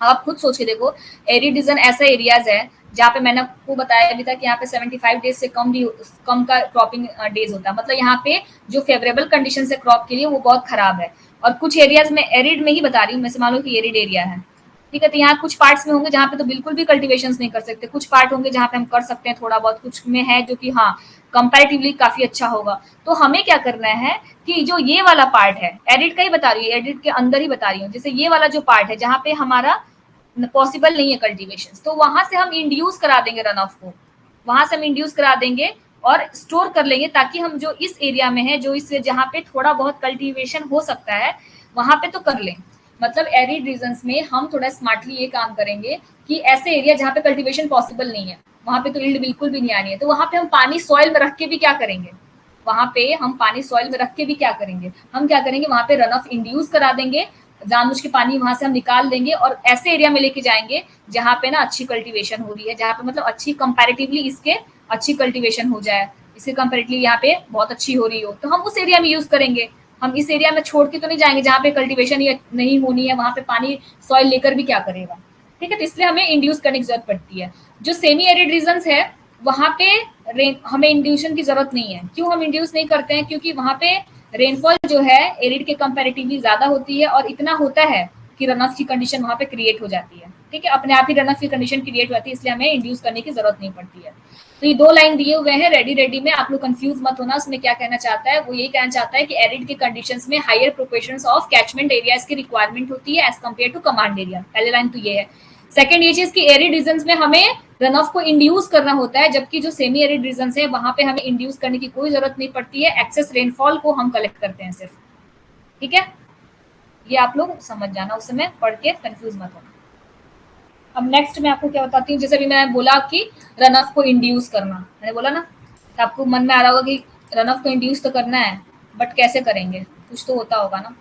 आप खुद सोच के देखो, एरिड रीजन ऐसा एरियाज है जहाँ पे मैंने आपको बताया भी था कि यहाँ पे 75 डेज से कम का क्रॉपिंग डेज होता है, मतलब यहाँ पे जो फेवरेबल कंडीशन है क्रॉप के लिए वो बहुत खराब है। और कुछ एरियाज में एरिड में ही बता रही हूँ, मैं से मान लो कि एरिड एरिया है, ठीक है, तो यहाँ कुछ पार्ट्स में होंगे जहाँ पे तो बिल्कुल भी कल्टीवेशन नहीं कर सकते, कुछ पार्ट होंगे जहाँ पे हम कर सकते हैं थोड़ा बहुत, कुछ में है जो कि हाँ कंपैरेटिवली काफी अच्छा होगा। तो हमें क्या करना है कि जो ये वाला पार्ट है, एडिट का ही बता रही हूँ, एडिट के अंदर ही बता रही हूँ, जैसे ये वाला जो पार्ट है जहाँ पे हमारा पॉसिबल नहीं है कल्टीवेशन, तो वहां से हम इंड्यूस करा देंगे रन ऑफ को, वहां से हम इंड्यूस करा देंगे और स्टोर कर लेंगे, ताकि हम जो इस एरिया में है, जो इस जहाँ पे थोड़ा बहुत कल्टीवेशन हो सकता है वहां पे तो कर लें। मतलब एरिड रीजन्स में हम थोड़ा स्मार्टली ये काम करेंगे कि ऐसे एरिया जहाँ पे कल्टीवेशन पॉसिबल नहीं है, वहां पे तो यील्ड बिल्कुल भी नहीं आनी है, तो वहां पे हम पानी सॉइल में रख के भी क्या करेंगे, वहां पे हम पानी सॉइल में रख के भी क्या करेंगे, हम क्या करेंगे वहां पे रन ऑफ इंड्यूस करा देंगे, जानबूझ के पानी वहां से हम निकाल देंगे और ऐसे एरिया में लेके जाएंगे जहाँ पे ना अच्छी कल्टीवेशन हो रही है, जहाँ पे मतलब अच्छी कंपैरेटिवली इसके अच्छी कल्टीवेशन हो जाए, इसके कंपैरेटिवली यहाँ पे बहुत अच्छी हो रही हो, तो हम उस एरिया में यूज करेंगे। हम इस एरिया में छोड़ के तो नहीं जाएंगे जहाँ पे कल्टीवेशन ही नहीं होनी है, वहां पे पानी सॉइल लेकर भी क्या करेगा, ठीक है, तो इसलिए हमें इंड्यूस करने की जरूरत पड़ती है। जो सेमी एरिड रीजन्स है वहां पे हमें इंड्यूशन की जरूरत नहीं है। क्यों हम इंड्यूस नहीं करते हैं, क्योंकि वहां पे रेनफॉल जो है एरिड के कंपैरेटिवली ज्यादा होती है और इतना होता है कि रन ऑफ की कंडीशन वहां पे क्रिएट हो जाती है, ठीक है, अपने आप ही रन ऑफ की कंडीशन क्रिएट होती है, इसलिए हमें इंड्यूस करने की जरूरत नहीं पड़ती है। तो ये दो लाइन दिए हुए हैं रेडी में, आप लोग कंफ्यूज मत होना, उसमें क्या कहना चाहता है, वो यही कहना चाहता है कि एरिड के कंडीशंस में higher proportions of catchment areas की रिक्वायरमेंट होती है as compare to command area. पहले लाइन तो ये है। सेकंड ये चीज कि एरिड रीजन्स में हमें रन ऑफ को इंड्यूस करना होता है, जबकि जो सेमी एरिड रीजन्स है वहां पे हमें इंड्यूस करने की कोई जरूरत नहीं पड़ती है, एक्सेस रेनफॉल को हम कलेक्ट करते हैं सिर्फ, ठीक है, ये आप लोग समझ जाना, उस समय पढ़ के कंफ्यूज मत होना। अब नेक्स्ट मैं आपको क्या बताती हूँ, जैसे अभी मैंने बोला कि रन ऑफ को इंड्यूस करना, मैंने बोला ना, तो आपको मन में आ रहा होगा कि रन ऑफ को इंड्यूस तो करना है बट कैसे करेंगे, कुछ तो होता होगा ना।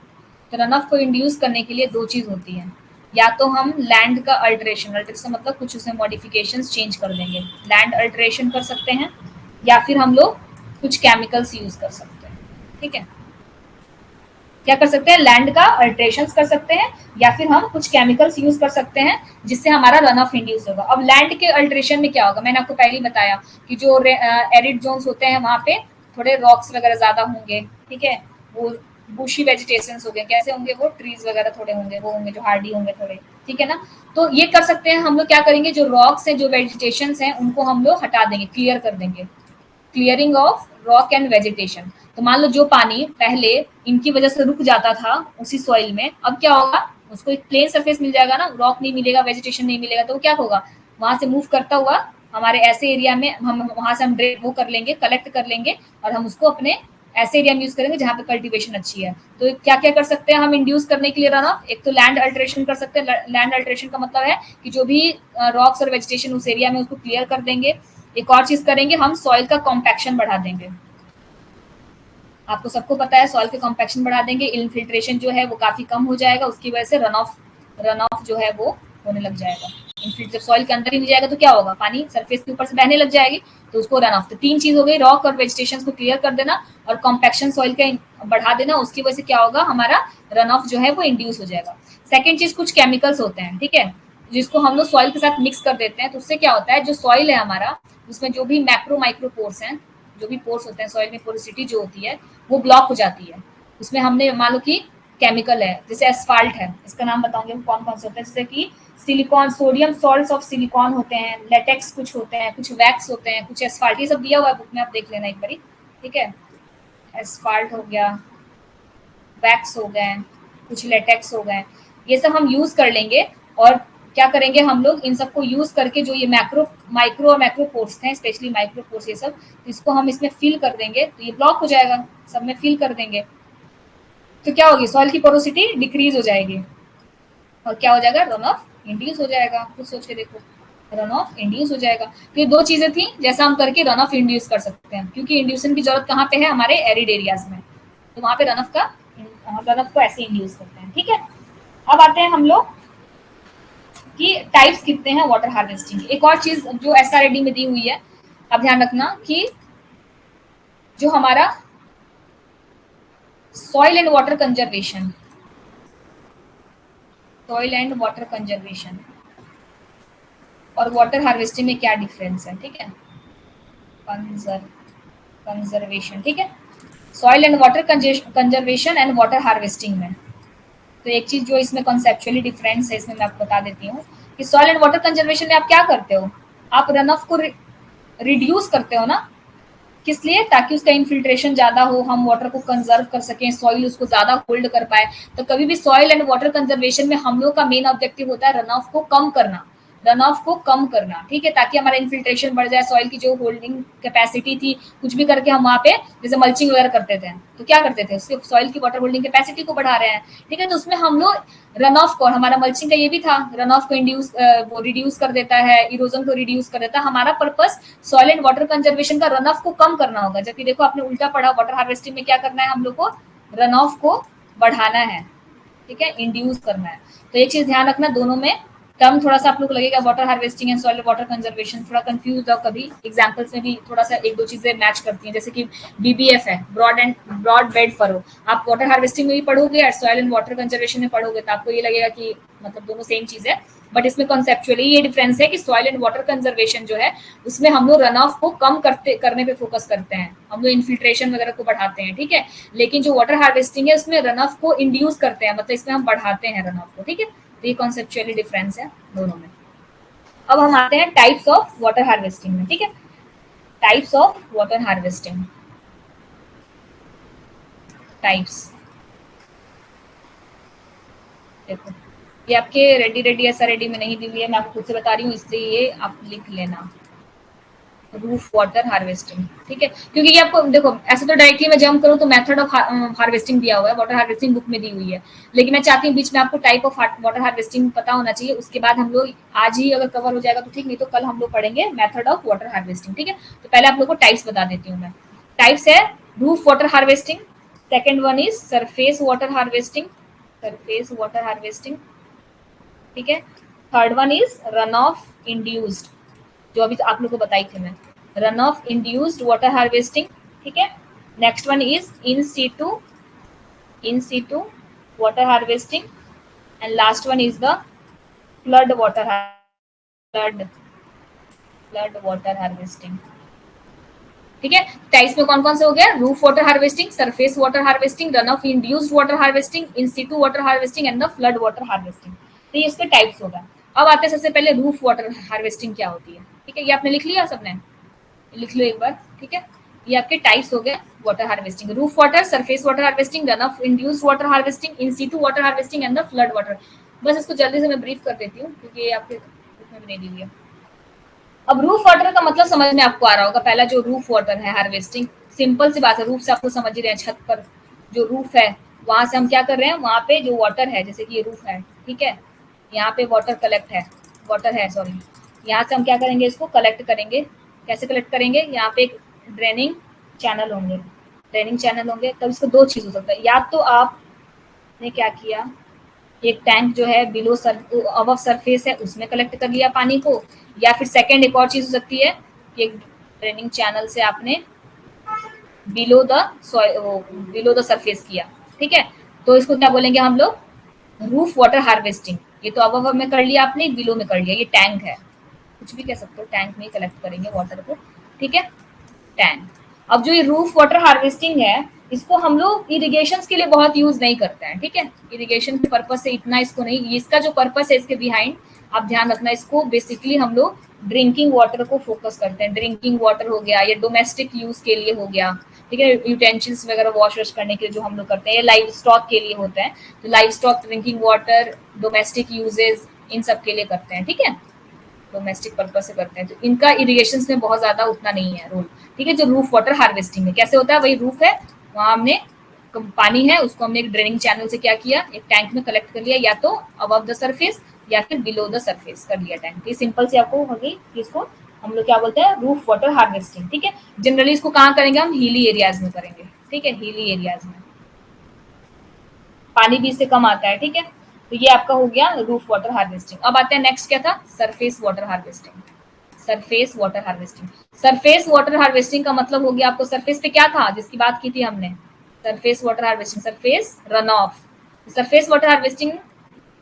तो रन ऑफ को इंड्यूस करने के लिए दो चीज होती है, या तो हम लैंड का अल्टरेशन मतलब कुछ उसमें मॉडिफिकेशंस चेंज कर देंगे, लैंड अल्टरेशन कर सकते हैं, या फिर हम लोग कुछ केमिकल्स यूज कर सकते हैं। ठीक है, क्या कर सकते हैं, लैंड का अल्टरेशन कर सकते हैं, या फिर हम कुछ केमिकल्स यूज कर सकते हैं जिससे हमारा रन ऑफ इंड्यूस होगा। अब लैंड के अल्टरेशन में क्या होगा, मैंने आपको पहले ही बताया कि जो एरिड जोन्स होते हैं वहां पे थोड़े रॉक्स वगैरह ज्यादा होंगे। ठीक है, वो बुशी वेजिटेशन हो गए, कैसे होंगे वो, ट्रीज वगैरह थोड़े होंगे, वो होंगे जो हार्डी होंगे थोड़े। ठीक है ना, तो ये कर सकते हैं हम लोग, क्या करेंगे, जो रॉक्स हैं जो वेजिटेशन हैं उनको हम लोग हटा देंगे, क्लियर कर देंगे, clearing of rock and vegetation. तो मान लो जो पानी पहले इनकी वजह से रुक जाता था उसी सॉइल में, अब क्या होगा, उसको एक प्लेन सरफेस मिल जाएगा ना, रॉक नहीं मिलेगा, वेजिटेशन नहीं मिलेगा, तो क्या होगा, वहां से मूव करता हुआ हमारे ऐसे एरिया में हम वहां से हम वो कर लेंगे, कलेक्ट कर लेंगे, और हम उसको अपने ऐसे एरिया में यूज करेंगे जहाँ पे कल्टीवेशन अच्छी है। तो क्या क्या कर सकते हैं हम इंड्यूस करने के लिए रन ऑफ, एक तो लैंड अल्टरेशन कर सकते हैं। लैंड अल्टरेशन का मतलब है कि जो भी रॉक्स और वेजिटेशन उस एरिया में उसको क्लियर कर देंगे। एक और चीज करेंगे, हम सॉइल का कॉम्पैक्शन बढ़ा देंगे। आपको सबको पता है सॉइल के कॉम्पैक्शन बढ़ा देंगे, इन्फिल्ट्रेशन जो है वो काफी कम हो जाएगा, उसकी वजह से रन ऑफ जो है वो होने लग जाएगा। जब सॉइल के अंदर ही नहीं जाएगा तो क्या होगा, पानी सरफेस के ऊपर से बहने लग जाएगी, तो उसको रन ऑफ। तो तीन चीज हो गई, रॉक और वेजिटेशन को क्लियर कर देना और कॉम्पैक्शन सॉइल का बढ़ा देना, उसकी वजह से क्या होगा, हमारा रन ऑफ जो है वो इंड्यूस हो जाएगा। सेकेंड चीज, कुछ केमिकल्स होते हैं, ठीक है, जिसको हम लोग सॉइल के साथ मिक्स कर देते हैं, तो उससे क्या होता है, जो सॉइल है हमारा उसमें जो भी मैक्रो माइक्रो पोर्स हैं, जो भी पोर्स होते हैं सॉइल में, पोरोसिटी जो होती है वो ब्लॉक हो जाती है। उसमें हमने मान लो कि केमिकल है, जैसे एस्फाल्ट है, इसका नाम बताऊंगे हम कौन कौन से होते हैं, जैसे कि silicon, sodium salts of silicon होते हैं, लेटेक्स कुछ होते हैं, कुछ वैक्स होते हैं, कुछ एस्फाल्ट, ये सब दिया हुआ है बुक में, आप देख लेना एक बारी। ठीक है, एस्फाल्ट हो गया, वैक्स हो गए, कुछ लेटेक्स हो गए, ये सब हम यूज कर लेंगे। और क्या करेंगे हम लोग, इन सबको यूज करके जो ये माइक्रो और मैक्रो पोर्स हैं, स्पेशली माइक्रो पोर्स, ये सब इसको हम इसमें फिल कर देंगे, तो ये ब्लॉक हो जाएगा, सब में फिल कर देंगे, तो क्या होगी, सॉइल की पोरोसिटी डिक्रीज हो जाएगी, और क्या हो जाएगा, रन ऑफ इंड्यूस हो जाएगा। कुछ सोच के देखो, रन ऑफ इंड्यूस हो जाएगा। तो ये दो चीजें थी जैसा हम करके रन ऑफ इंड्यूस कर सकते हैं, क्योंकि इंड्यूसन की जरूरत कहाँ पे है, हमारे एरिड एरियाज में, तो वहां पे रन ऑफ को ऐसे इंड्यूस करते हैं। ठीक है, अब आते हैं हम लोग कि टाइप्स कितने हैं वाटर हार्वेस्टिंग। एक और चीज जो एसआरएडी में दी हुई है, अब ध्यान रखना कि जो हमारा soil and water conservation, soil and water conservation और वाटर हार्वेस्टिंग में क्या डिफरेंस है। ठीक है, कंजर्वेशन, ठीक है, soil and water conservation and water harvesting में। तो एक चीज जो इसमें कॉन्सेप्चुअली डिफरेंस है, इसमें मैं आपको बता देती हूँ कि सॉइल एंड वाटर कंजर्वेशन में आप क्या करते हो, आप रन ऑफ को रिड्यूस करते हो ना, किस लिए, ताकि उसका इन्फिल्ट्रेशन ज्यादा हो, हम वाटर को कंजर्व कर सकें, सॉइल उसको ज्यादा होल्ड कर पाए। तो कभी भी सॉइल एंड वाटर कंजर्वेशन में हम लोग का मेन ऑब्जेक्टिव होता है रन ऑफ को कम करना, रन ऑफ को कम करना। ठीक है, ताकि हमारा इन्फिल्ट्रेशन बढ़ जाए, सॉइल की जो होल्डिंग कैपेसिटी थी, कुछ भी करके हम वहाँ पे जैसे मल्चिंग वगैरह करते थे, तो क्या करते थे, उससे सॉइल की वाटर होल्डिंग कैपेसिटी को बढ़ा रहे हैं। ठीक है, तो उसमें हम लोग रन ऑफ को, और हमारा मल्चिंग का ये भी था, रन ऑफ को इंड्यूस वो रिड्यूस कर देता है, इरोजन को रिड्यूस कर देता है। हमारा purpose soil and water conservation का रन ऑफ को कम करना होगा, जबकि देखो आपने उल्टा पढ़ा, वाटर हार्वेस्टिंग में क्या करना है, हम लोग को रन ऑफ को बढ़ाना है, ठीक है, इंड्यूस करना है। तो ये चीज ध्यान रखना, दोनों में टर्म थोड़ा सा आप लोग लगेगा, water harvesting and soil water conservation, थोड़ा कंफ्यूज हो कभी, एग्जांपल्स में भी थोड़ा सा एक दो चीजें मैच करती हैं, जैसे कि बीबीएफ है, ब्रॉड बेड फरो, आप वाटर हार्वेस्टिंग में भी पढ़ोगे और सॉइल एंड वाटर कंजर्वेशन में पढ़ोगे, तो आपको ये लगेगा कि मतलब दोनों सेम चीज है, बट इसमें कॉन्सेप्चुअली ये डिफरेंस है कि सॉइल एंड वाटर कंजर्वेशन जो है उसमें हम लोग रन ऑफ को कम करने पे फोकस करते हैं, हम लोग इन्फिल्ट्रेशन वगैरह को बढ़ाते हैं। ठीक है, लेकिन जो वाटर हार्वेस्टिंग है उसमें रन ऑफ को इंड्यूस करते हैं, मतलब इसमें हम बढ़ाते हैं रन ऑफ को। ठीक है, तो ये कॉन्सेप्चुअली डिफरेंस है दोनों में। अब हम आते हैं टाइप्स ऑफ वाटर हार्वेस्टिंग में। ठीक है, types of water harvesting, types देखो, ये आपके रेडी एसआरएडी में नहीं दी हुई है, मैं आपको खुद से बता रही हूँ, इसलिए ये आप लिख लेना, रूफ वाटर हार्वेस्टिंग। ठीक है, क्योंकि ये आपको देखो, ऐसे तो डायरेक्टली मैं जंप करूँ तो मेथड ऑफ हार्वेस्टिंग दिया हुआ है, वाटर हार्वेस्टिंग बुक में दी हुई है, लेकिन मैं चाहती हूँ बीच में आपको टाइप ऑफ वाटर हार्वेस्टिंग पता होना चाहिए, उसके बाद हम लोग आज ही अगर कवर हो जाएगा तो ठीक, नहीं तो कल हम लोग पढ़ेंगे मेथड ऑफ वाटर हार्वेस्टिंग। ठीक है, तो पहले आप लोग को टाइप्स बता देती हूँ मैं। टाइप्स है roof water harvesting, second one is surface water harvesting, surface water harvesting, ठीक है। Third one is run off induced, जो अभी आप लोग को बताई थी मैं, run off induced water harvesting, ठीक है। Next one is in situ water harvesting, and last one is the flood water flood water harvesting, ठीक है। टाइप्स में कौन कौन से हो गया? Roof water harvesting, surface water harvesting, run off induced water harvesting, in situ water harvesting and the flood water harvesting. तो ये इसके टाइप्स होगा। अब आते हैं सबसे पहले रूफ वाटर हार्वेस्टिंग क्या होती है, ठीक है। ये आपने लिख लिया सबने, लिख लो एक बार, ठीक है। ये आपके टाइप्स हो गए water harvesting, roof water, surface water harvesting, run off induced water harvesting, in situ water harvesting and the flood water. बस इसको जल्दी से मैं ब्रीफ कर देती हूँ क्योंकि ये आपके उसमें भी नहीं दी हुई है। अब रूफ वाटर का मतलब समझ में आपको आ रहा होगा। पहला जो रूफ वाटर है हार्वेस्टिंग, सिंपल सी बात है, रूफ से आपको समझ ही रहे हैं, छत पर जो रूफ है वहां से हम क्या कर रहे हैं, वहां पे जो वाटर है, जैसे कि ये रूफ है, ठीक है, यहाँ पे वाटर कलेक्ट है, वाटर है सॉरी, यहाँ से हम क्या करेंगे, इसको कलेक्ट करेंगे। कैसे कलेक्ट करेंगे? यहाँ पे एक ड्रेनिंग चैनल होंगे, ड्रेनिंग चैनल होंगे। तब इसको दो चीज हो सकता है, या तो आपने क्या किया, एक टैंक जो है बिलो अबव सरफेस है उसमें कलेक्ट कर लिया पानी को, या फिर सेकंड एक और चीज हो सकती है कि एक ड्रेनिंग चैनल से आपने बिलो द सरफेस किया, ठीक है। तो इसको क्या बोलेंगे हम लोग? Roof water harvesting. ये तो अबव में कर लिया आपने, बिलो में कर लिया, ये टैंक है, कुछ भी कह सकते हो, टैंक में कलेक्ट करेंगे वाटर को, ठीक है, टैंक। अब जो ये रूफ वाटर हार्वेस्टिंग है, इसको हम लोग इरिगेशन के लिए बहुत यूज नहीं करते हैं, ठीक है। इरिगेशन के पर्पज से इतना इसको नहीं, इसका जो पर्पज है इसके बिहाइंड आप ध्यान रखना, इसको बेसिकली हम लोग ड्रिंकिंग वाटर को फोकस करते हैं। ड्रिंकिंग वाटर हो गया, या डोमेस्टिक यूज के लिए हो गया, ठीक है, यूटेंसिल्स वगैरह वॉश वॉश करने के लिए जो हम लोग करते हैं, ये लाइव स्टॉक के लिए होते हैं। तो livestock, drinking water, domestic uses, इन सब के लिए करते हैं, ठीक है, डोमेस्टिक पर्पज से करते हैं। तो इनका इरिगेशन में बहुत ज्यादा उतना नहीं है रोल, ठीक है। जो रूफ वाटर हार्वेस्टिंग में कैसे होता है, वही रूफ है, वहां हमने पानी है, उसको हमने एक ड्रेनिंग चैनल से क्या किया, एक टैंक में कलेक्ट कर लिया, या तो अबव द सरफेस या फिर बिलो द सरफेस कर लिया टैंक। ये सिंपल से आपको होगी कि इसको हम लोग क्या बोलते हैं, रूफ वाटर हार्वेस्टिंग, ठीक है। जनरली इसको कहाँ करेंगे हम? हिली एरियाज में करेंगे, ठीक है, हिली एरियाज में पानी भी इससे कम आता है, ठीक है। तो ये आपका हो गया रूफ वाटर हार्वेस्टिंग। अब आते हैं नेक्स्ट, क्या था? Surface water harvesting. Surface water harvesting, surface water harvesting का मतलब हो गया, आपको सरफेस पे क्या था जिसकी बात की थी हमने, surface water harvesting, surface run off. Surface water harvesting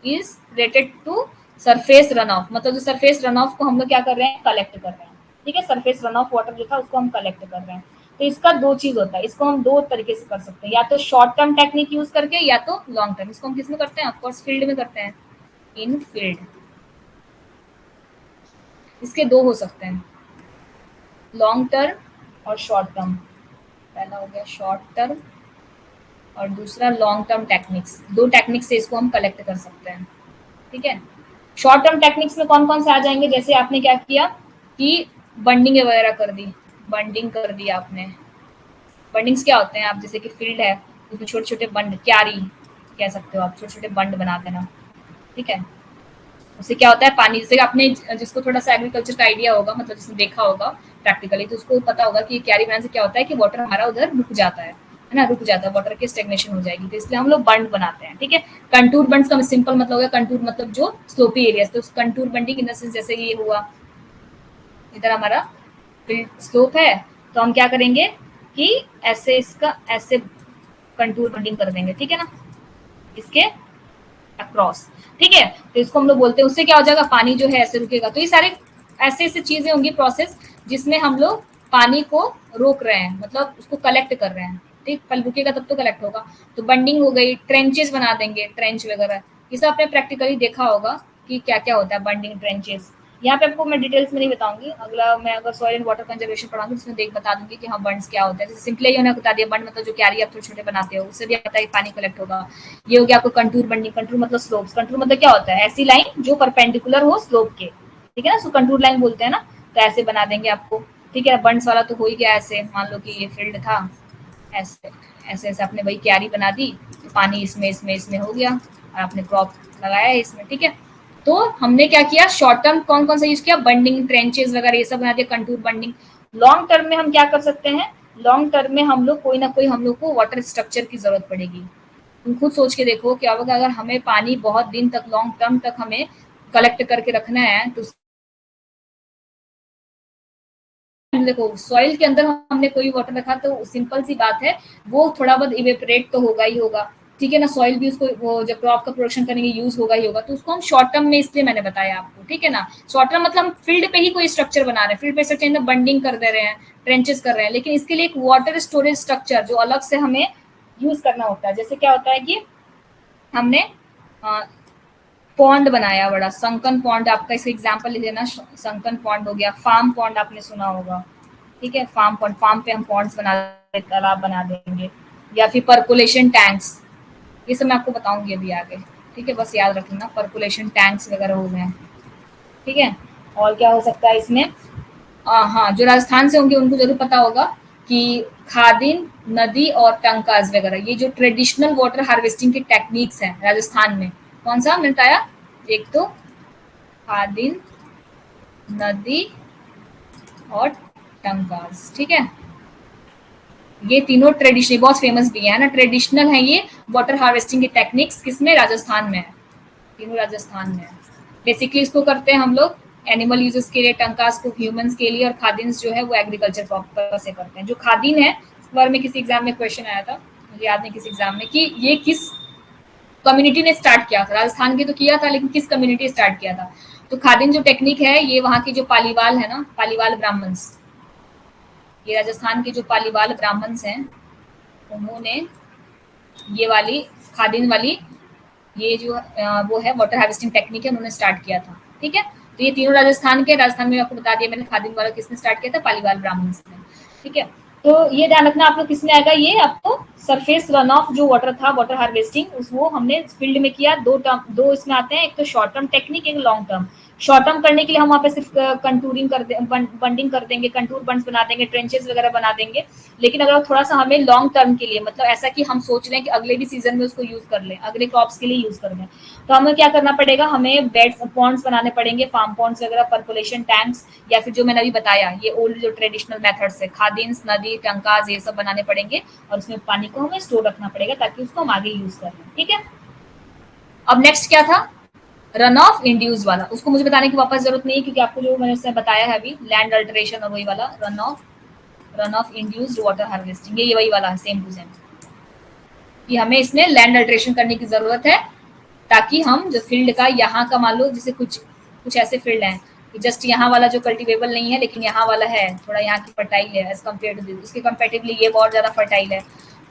is related to surface run off, मतलब जो सरफेस रन ऑफ को हम लोग क्या कर रहे हैं, कलेक्ट कर रहे हैं, ठीक है। सरफेस रन ऑफ वाटर जो था उसको हम कलेक्ट कर रहे हैं। तो इसका दो चीज होता है, इसको हम दो तरीके से कर सकते हैं, या तो शॉर्ट टर्म टेक्निक यूज करके, या तो लॉन्ग टर्म। इसको हम किस में करते हैं? ऑफकोर्स फील्ड में करते हैं, इन फील्ड। इसके दो हो सकते हैं, लॉन्ग टर्म और शॉर्ट टर्म। पहला हो गया शॉर्ट टर्म और दूसरा लॉन्ग टर्म टेक्निक्स। दो टेक्निक से इसको हम कलेक्ट कर सकते हैं, ठीक है। शॉर्ट टर्म टेक्निक्स में कौन कौन से आ जाएंगे? जैसे आपने क्या किया कि बंडिंग वगैरह कर दी, बंडिंग कर दी आपने। बंडिंग्स क्या होते हैं? आप जैसे कि फील्ड है उसमें छोटे छोटे बंड, क्यारी कह सकते हो आप, छोटे छोटे बंड बना देना, ठीक है। उससे क्या होता है, पानी, जैसे आपने जिसको थोड़ा सा एग्रीकल्चर का आइडिया होगा, मतलब जिसने देखा होगा प्रैक्टिकली, तो उसको पता होगा कि क्यारी बनाने से क्या होता है कि वाटर हमारा उधर रुक जाता है ना, रुक जाता है, वाटर की स्टेग्नेशन हो जाएगी। तो इसलिए हम लोग बंड बनाते हैं, ठीक है। कंटूर बंड का सिंपल मतलब होगा, कंटूर मतलब जो स्लोपी एरिया, तो contour bunding in the sense जैसे ये हुआ, इधर हमारा फील्ड स्लोप है, तो हम क्या करेंगे कि ऐसे इसका ऐसे कंटूर बंडिंग कर देंगे, ठीक है ना, इसके अक्रॉस, ठीक है। तो इसको हम लोग बोलते हैं, उससे क्या हो जाएगा, पानी जो है ऐसे रुकेगा। तो ये सारे ऐसे ऐसे चीजें होंगी प्रोसेस जिसमें हम लोग पानी को रोक रहे हैं, मतलब उसको कलेक्ट कर रहे हैं, ठीक। पल रुकेगा तब तो कलेक्ट होगा। तो बंडिंग हो गई, ट्रेंचेस बना देंगे, ट्रेंच वगैरह, ये सब आपने प्रैक्टिकली देखा होगा कि क्या क्या होता है बंडिंग, ट्रेंचेस। यहाँ पे आपको मैं डिटेल्स में नहीं बताऊंगी, अगला मैं अगर सॉइल एंड वाटर कंजर्वेशन पढ़ाऊंगी उसमें बता दूंगी कि हाँ बंड्स क्या होता है। जैसे सिंपली ये बता दिया, बंड मतलब जो क्यारी आप छोटे छोटे बनाते हो, उससे भी पता है पानी कलेक्ट होगा। ये हो गया आपको कंटूर बंडिंग। कंटूर मतलब स्लोप्स, कंटूर मतलब क्या होता है, ऐसी लाइन जो परपेंडिकुलर हो स्लोप के, ठीक है ना, उसको कंटूर लाइन बोलते हैं ना। तो ऐसे बना देंगे आपको, ठीक है। बंड्स वाला तो हो ही गया, ऐसे मान लो कि ये फील्ड था, ऐसे ऐसे ऐसे आपने वही क्यारी बना दी, तो पानी इसमें इसमें इसमें हो गया और आपने क्रॉप लगाया है इसमें, ठीक है। तो हमने क्या किया, शॉर्ट टर्म कौन कौन सा यूज किया, बंडिंग, ट्रेंचेस वगैरह ये सब बना दिया, कंटूर बंडिंग। लॉन्ग टर्म में हम क्या कर सकते हैं, लॉन्ग टर्म में हम लोग कोई ना कोई हम लोग को वाटर स्ट्रक्चर की जरूरत पड़ेगी। तुम खुद सोच के देखो क्या होगा अगर हमें पानी बहुत दिन तक लॉन्ग टर्म तक हमें कलेक्ट करके रखना है तो देखो सॉइल के अंदर हमने कोई वाटर रखा तो सिंपल सी बात है वो थोड़ा बहुत इवेपोरेट तो होगा ही होगा, ठीक है ना। सॉइल भी उसको वो जब क्रॉप का प्रोडक्शन करेंगे यूज होगा ही होगा, तो उसको हम शॉर्ट टर्म में इसलिए मैंने बताया आपको, ठीक है ना। शॉर्ट टर्म मतलब हम फील्ड पे ही कोई स्ट्रक्चर बना रहे हैं, फील्ड पे स्ट्रक्चर बंडिंग कर दे रहे हैं, ट्रेंचेस कर रहे हैं, लेकिन इसके लिए एक वाटर स्टोरेज स्ट्रक्चर जो अलग से हमें यूज करना होता है। जैसे क्या होता है कि हमने पॉन्ड बनाया बड़ा, संकन पॉन्ड, आपका इसका एग्जाम्पल ले लेना, संकन पॉन्ड हो गया, फार्म पॉन्ड आपने सुना होगा, ठीक है। फार्म पॉन्ड, फार्म पे हम पॉन्ड्स बना तालाब बना देंगे, या फिर पर्कुलेशन टैंक्स, ये सब मैं आपको बताऊंगी अभी आगे, ठीक है। बस याद रखना पर्कुलेशन टैंक्स वगैरह हो गए, ठीक है। और क्या हो सकता है इसमें, हाँ जो राजस्थान से होंगे उनको जरूर पता होगा कि खादिन, नदी और टंकाज वगैरह, ये जो ट्रेडिशनल वाटर हार्वेस्टिंग की टेक्निक्स हैं राजस्थान में, कौन सा मैंने बताया, एक तो खादिन, नदी और टंकाज, ठीक है। ये तीनों ट्रेडिशनल बहुत फेमस भी है ना, ट्रेडिशनल है ये वाटर हार्वेस्टिंग की टेक्निक्स, किसमें, राजस्थान में है, तीनों राजस्थान में है। बेसिकली इसको करते हैं हम लोग एनिमल यूजेस के लिए, टंकास को ह्यूमंस के लिए, और खादिन्स जो है वो एग्रीकल्चर पर्पस से करते हैं। जो खादिन है इस बार में किसी एग्जाम में क्वेश्चन आया था, मुझे याद नहीं किस एग्जाम में, कि ये किस कम्युनिटी ने स्टार्ट किया था, राजस्थान के तो किया था लेकिन किस कम्युनिटी स्टार्ट किया था। तो खादिन जो टेक्निक है ये वहाँ की जो पालीवाल है ना, पालीवाल ब्राह्मण्स, ये राजस्थान के जो पालीवाल ब्राह्मण्स हैं उन्होंने ये वाली खादिन वाली, ये जो वो है वाटर हार्वेस्टिंग टेक्निक है, उन्होंने स्टार्ट किया था, ठीक है। तो ये तीनों राजस्थान के, राजस्थान में आपको बता दिया मैंने, खादिन वाला किसने स्टार्ट किया था, पालीवाल ब्राह्मण्स ने, ठीक है। तो ये ध्यान रखना आप लोग किसमें आएगा, ये आपको सरफेस रन ऑफ जो वाटर था, वाटर हार्वेस्टिंग, उस वो हमने फील्ड में किया। दो टर्म, दो इसमें आते हैं, एक तो शॉर्ट टर्म टेक्निक, एक लॉन्ग टर्म। शॉर्ट टर्म करने के लिए हम वहाँ पे सिर्फ कंटूरिंग कर बंडिंग कर देंगे, कंटूर बंड्स बना देंगे, ट्रेंचेस वगैरह बना देंगे। लेकिन अगर थोड़ा सा हमें लॉन्ग टर्म के लिए, मतलब ऐसा कि हम सोच लें कि अगले भी सीजन में उसको यूज कर लें, अगले क्रॉप्स के लिए यूज कर लें, तो हमें क्या करना पड़ेगा, हमें बेड्स, पॉन्ड्स बनाने पड़ेंगे, फार्म पॉन्ड्स वगैरह, पर्कुलेशन टैंक्स, या फिर जो मैंने अभी बताया ये ओल्ड जो ट्रेडिशनल मेथड्स है, खादिन्स, नदी, टंकाज, ये सब बनाने पड़ेंगे, और उसमें पानी को हमें स्टोर रखना पड़ेगा ताकि उसको हम आगे यूज कर लें, ठीक है। अब नेक्स्ट क्या था, रन ऑफ इंड्यूस वाला, उसको मुझे बताने की वापस जरूरत नहीं है क्योंकि आपको जो मैंने उससे बताया है अभी, लैंड अल्टरेशन और वही वाला run off induced water harvesting, ये वही वाला है, सेम टू सेम, कि हमें इसमें लैंड अल्टरेशन करने की जरूरत है ताकि हम जो फील्ड का यहाँ का, मान लो जैसे कुछ कुछ ऐसे फील्ड हैं कि जस्ट यहाँ वाला जो कल्टीवेबल नहीं है लेकिन यहाँ वाला है, थोड़ा यहाँ की फर्टाइल है एज कम्पेयर टू उसके कंपेरेटिवली ये बहुत ज्यादा फर्टाइल है,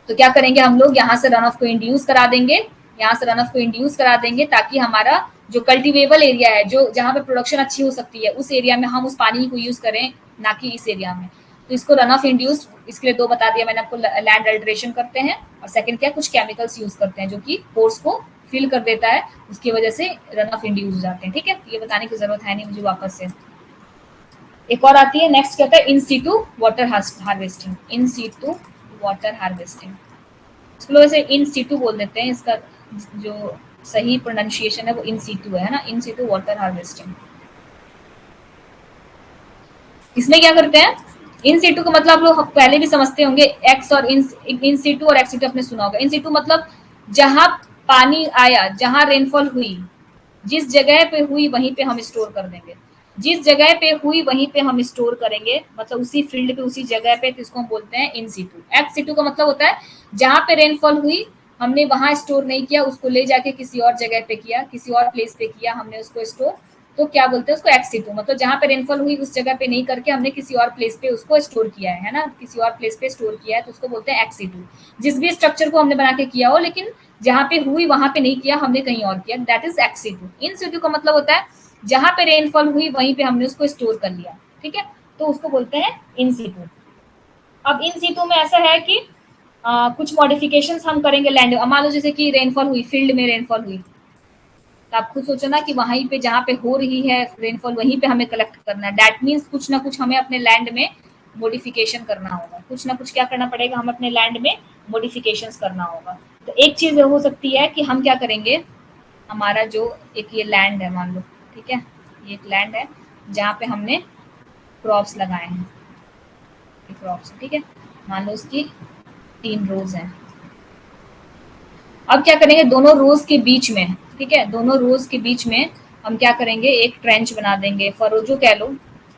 तो क्या करेंगे हम लोग यहाँ से रन ऑफ को इंड्यूस करा देंगे, यहाँ से रन ऑफ को इंड्यूस करा देंगे ताकि हमारा जो कल्टीवेबल एरिया है, जो जहाँ पे प्रोडक्शन अच्छी हो सकती है, उस एरिया में हम उस पानी को यूज करें, ना कि इस एरिया में। तो इसको रन ऑफ इंड्यूस, इसके लिए दो बता दिया मैंने आपको, लैंड अल्टरेशन करते हैं, और सेकंड क्या, कुछ केमिकल्स यूज करते हैं जो कि पोर्स को फिल कर देता है, उसकी वजह से रन ऑफ इंड्यूस हो जाते हैं, ठीक है। ये बताने की जरूरत है नहीं मुझे वापस से। एक और आती है, नेक्स्ट क्या होता है, in situ water harvesting, in situ water harvesting, इसको वैसे इन सीटू बोल देते हैं, इसका जो सही प्रोनाउंसिएशन है वो इन सीटू है ना, इन सीटू वाटर हार्वेस्टिंग। इसमें क्या करते हैं, इन सीटू का मतलब लोग पहले भी समझते होंगे, एक्स और इन सीटू और एक्स सीटू आपने सुना होगा। इन सीटू मतलब जहां पानी आया, जहां रेनफॉल हुई, जिस जगह पे हुई वहीं पे हम स्टोर कर देंगे, जिस जगह पे हुई वहीं पे हम स्टोर करेंगे, मतलब उसी फील्ड पे उसी जगह पे, तो इसको हम बोलते हैं इन सीटू। एक्स सीटू का मतलब होता है जहां पे रेनफॉल हुई हमने वहां स्टोर नहीं किया, उसको ले जाके किसी और जगह पे किया, किसी और प्लेस पे किया हमने उसको स्टोर, तो क्या बोलते हैं उसको, एक्स सीटू। मतलब जहां पे रेनफॉल हुई उस जगह पे नहीं करके हमने किसी और प्लेस पे उसको स्टोर किया है ना, किसी और प्लेस पे स्टोर किया है, तो उसको बोलते हैं एक्स सीटू। जिस भी स्ट्रक्चर को हमने बना के किया हो लेकिन जहां पे हुई वहां पे नहीं किया, हमने कहीं और किया, that is ex situ. In situ का मतलब होता है जहां पे रेनफॉल हुई वहीं पे हमने उसको स्टोर कर लिया, ठीक है, तो उसको बोलते हैं इन सीटू। अब इन सीटू में ऐसा है कि कुछ मॉडिफिकेशंस हम करेंगे लैंड, मान लो जैसे कि रेनफॉल हुई, फील्ड में रेनफॉल हुई, तो आप खुद सोचो ना कि वहीं पे जहाँ पे हो रही है रेनफॉल वहीं पे हमें कलेक्ट करना है, दैट मीन्स कुछ ना कुछ हमें अपने लैंड में मॉडिफिकेशन करना होगा, कुछ ना कुछ क्या करना पड़ेगा, हम अपने लैंड में मॉडिफिकेशंस करना होगा। तो एक चीज हो सकती है कि हम क्या करेंगे, हमारा जो एक ये लैंड है मान लो, ठीक है, ये एक लैंड है जहाँ पे हमने क्रॉप्स लगाए हैं, क्रॉप्स, ठीक है, मान लो उसकी 3 रोज हैं। अब क्या करेंगे, दोनों रोज के बीच में, ठीक है, दोनों रोज के बीच में हम क्या करेंगे, एक ट्रेंच बना देंगे, फरो जो कह लो,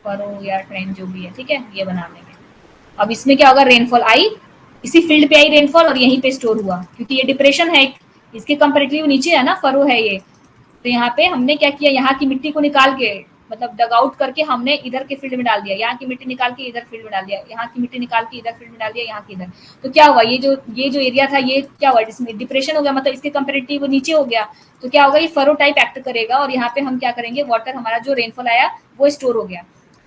फरो या ट्रेंच जो भी है, ठीक है, ये बना देंगे। अब इसमें क्या होगा, रेनफॉल आई, इसी फील्ड पे आई रेनफॉल और यहीं पे स्टोर हुआ, क्योंकि ये डिप्रेशन है, इसके कंपेरेटिव नीचे है ना, फरो है ये। तो यहाँ पे हमने क्या किया, यहाँ की मिट्टी को निकाल के, मतलब डग आउट करके हमने इधर के फील्ड में डाल दिया, यहाँ की मिट्टी निकाल के इधर फील्ड में डाल दिया, यहाँ की मिट्टी निकाल के इधर फील्ड में डाल दिया, यहाँ की इधर। तो क्या हुआ, ये जो एरिया था, ये क्या हुआ, इसमें डिप्रेशन हो गया, मतलब इसके कंपेरेटिव नीचे हो गया। तो क्या होगा, ये फरो टाइप एक्ट करेगा और यहाँ पे हम क्या करेंगे, वाटर हमारा जो रेनफॉल आया वो स्टोर हो गया।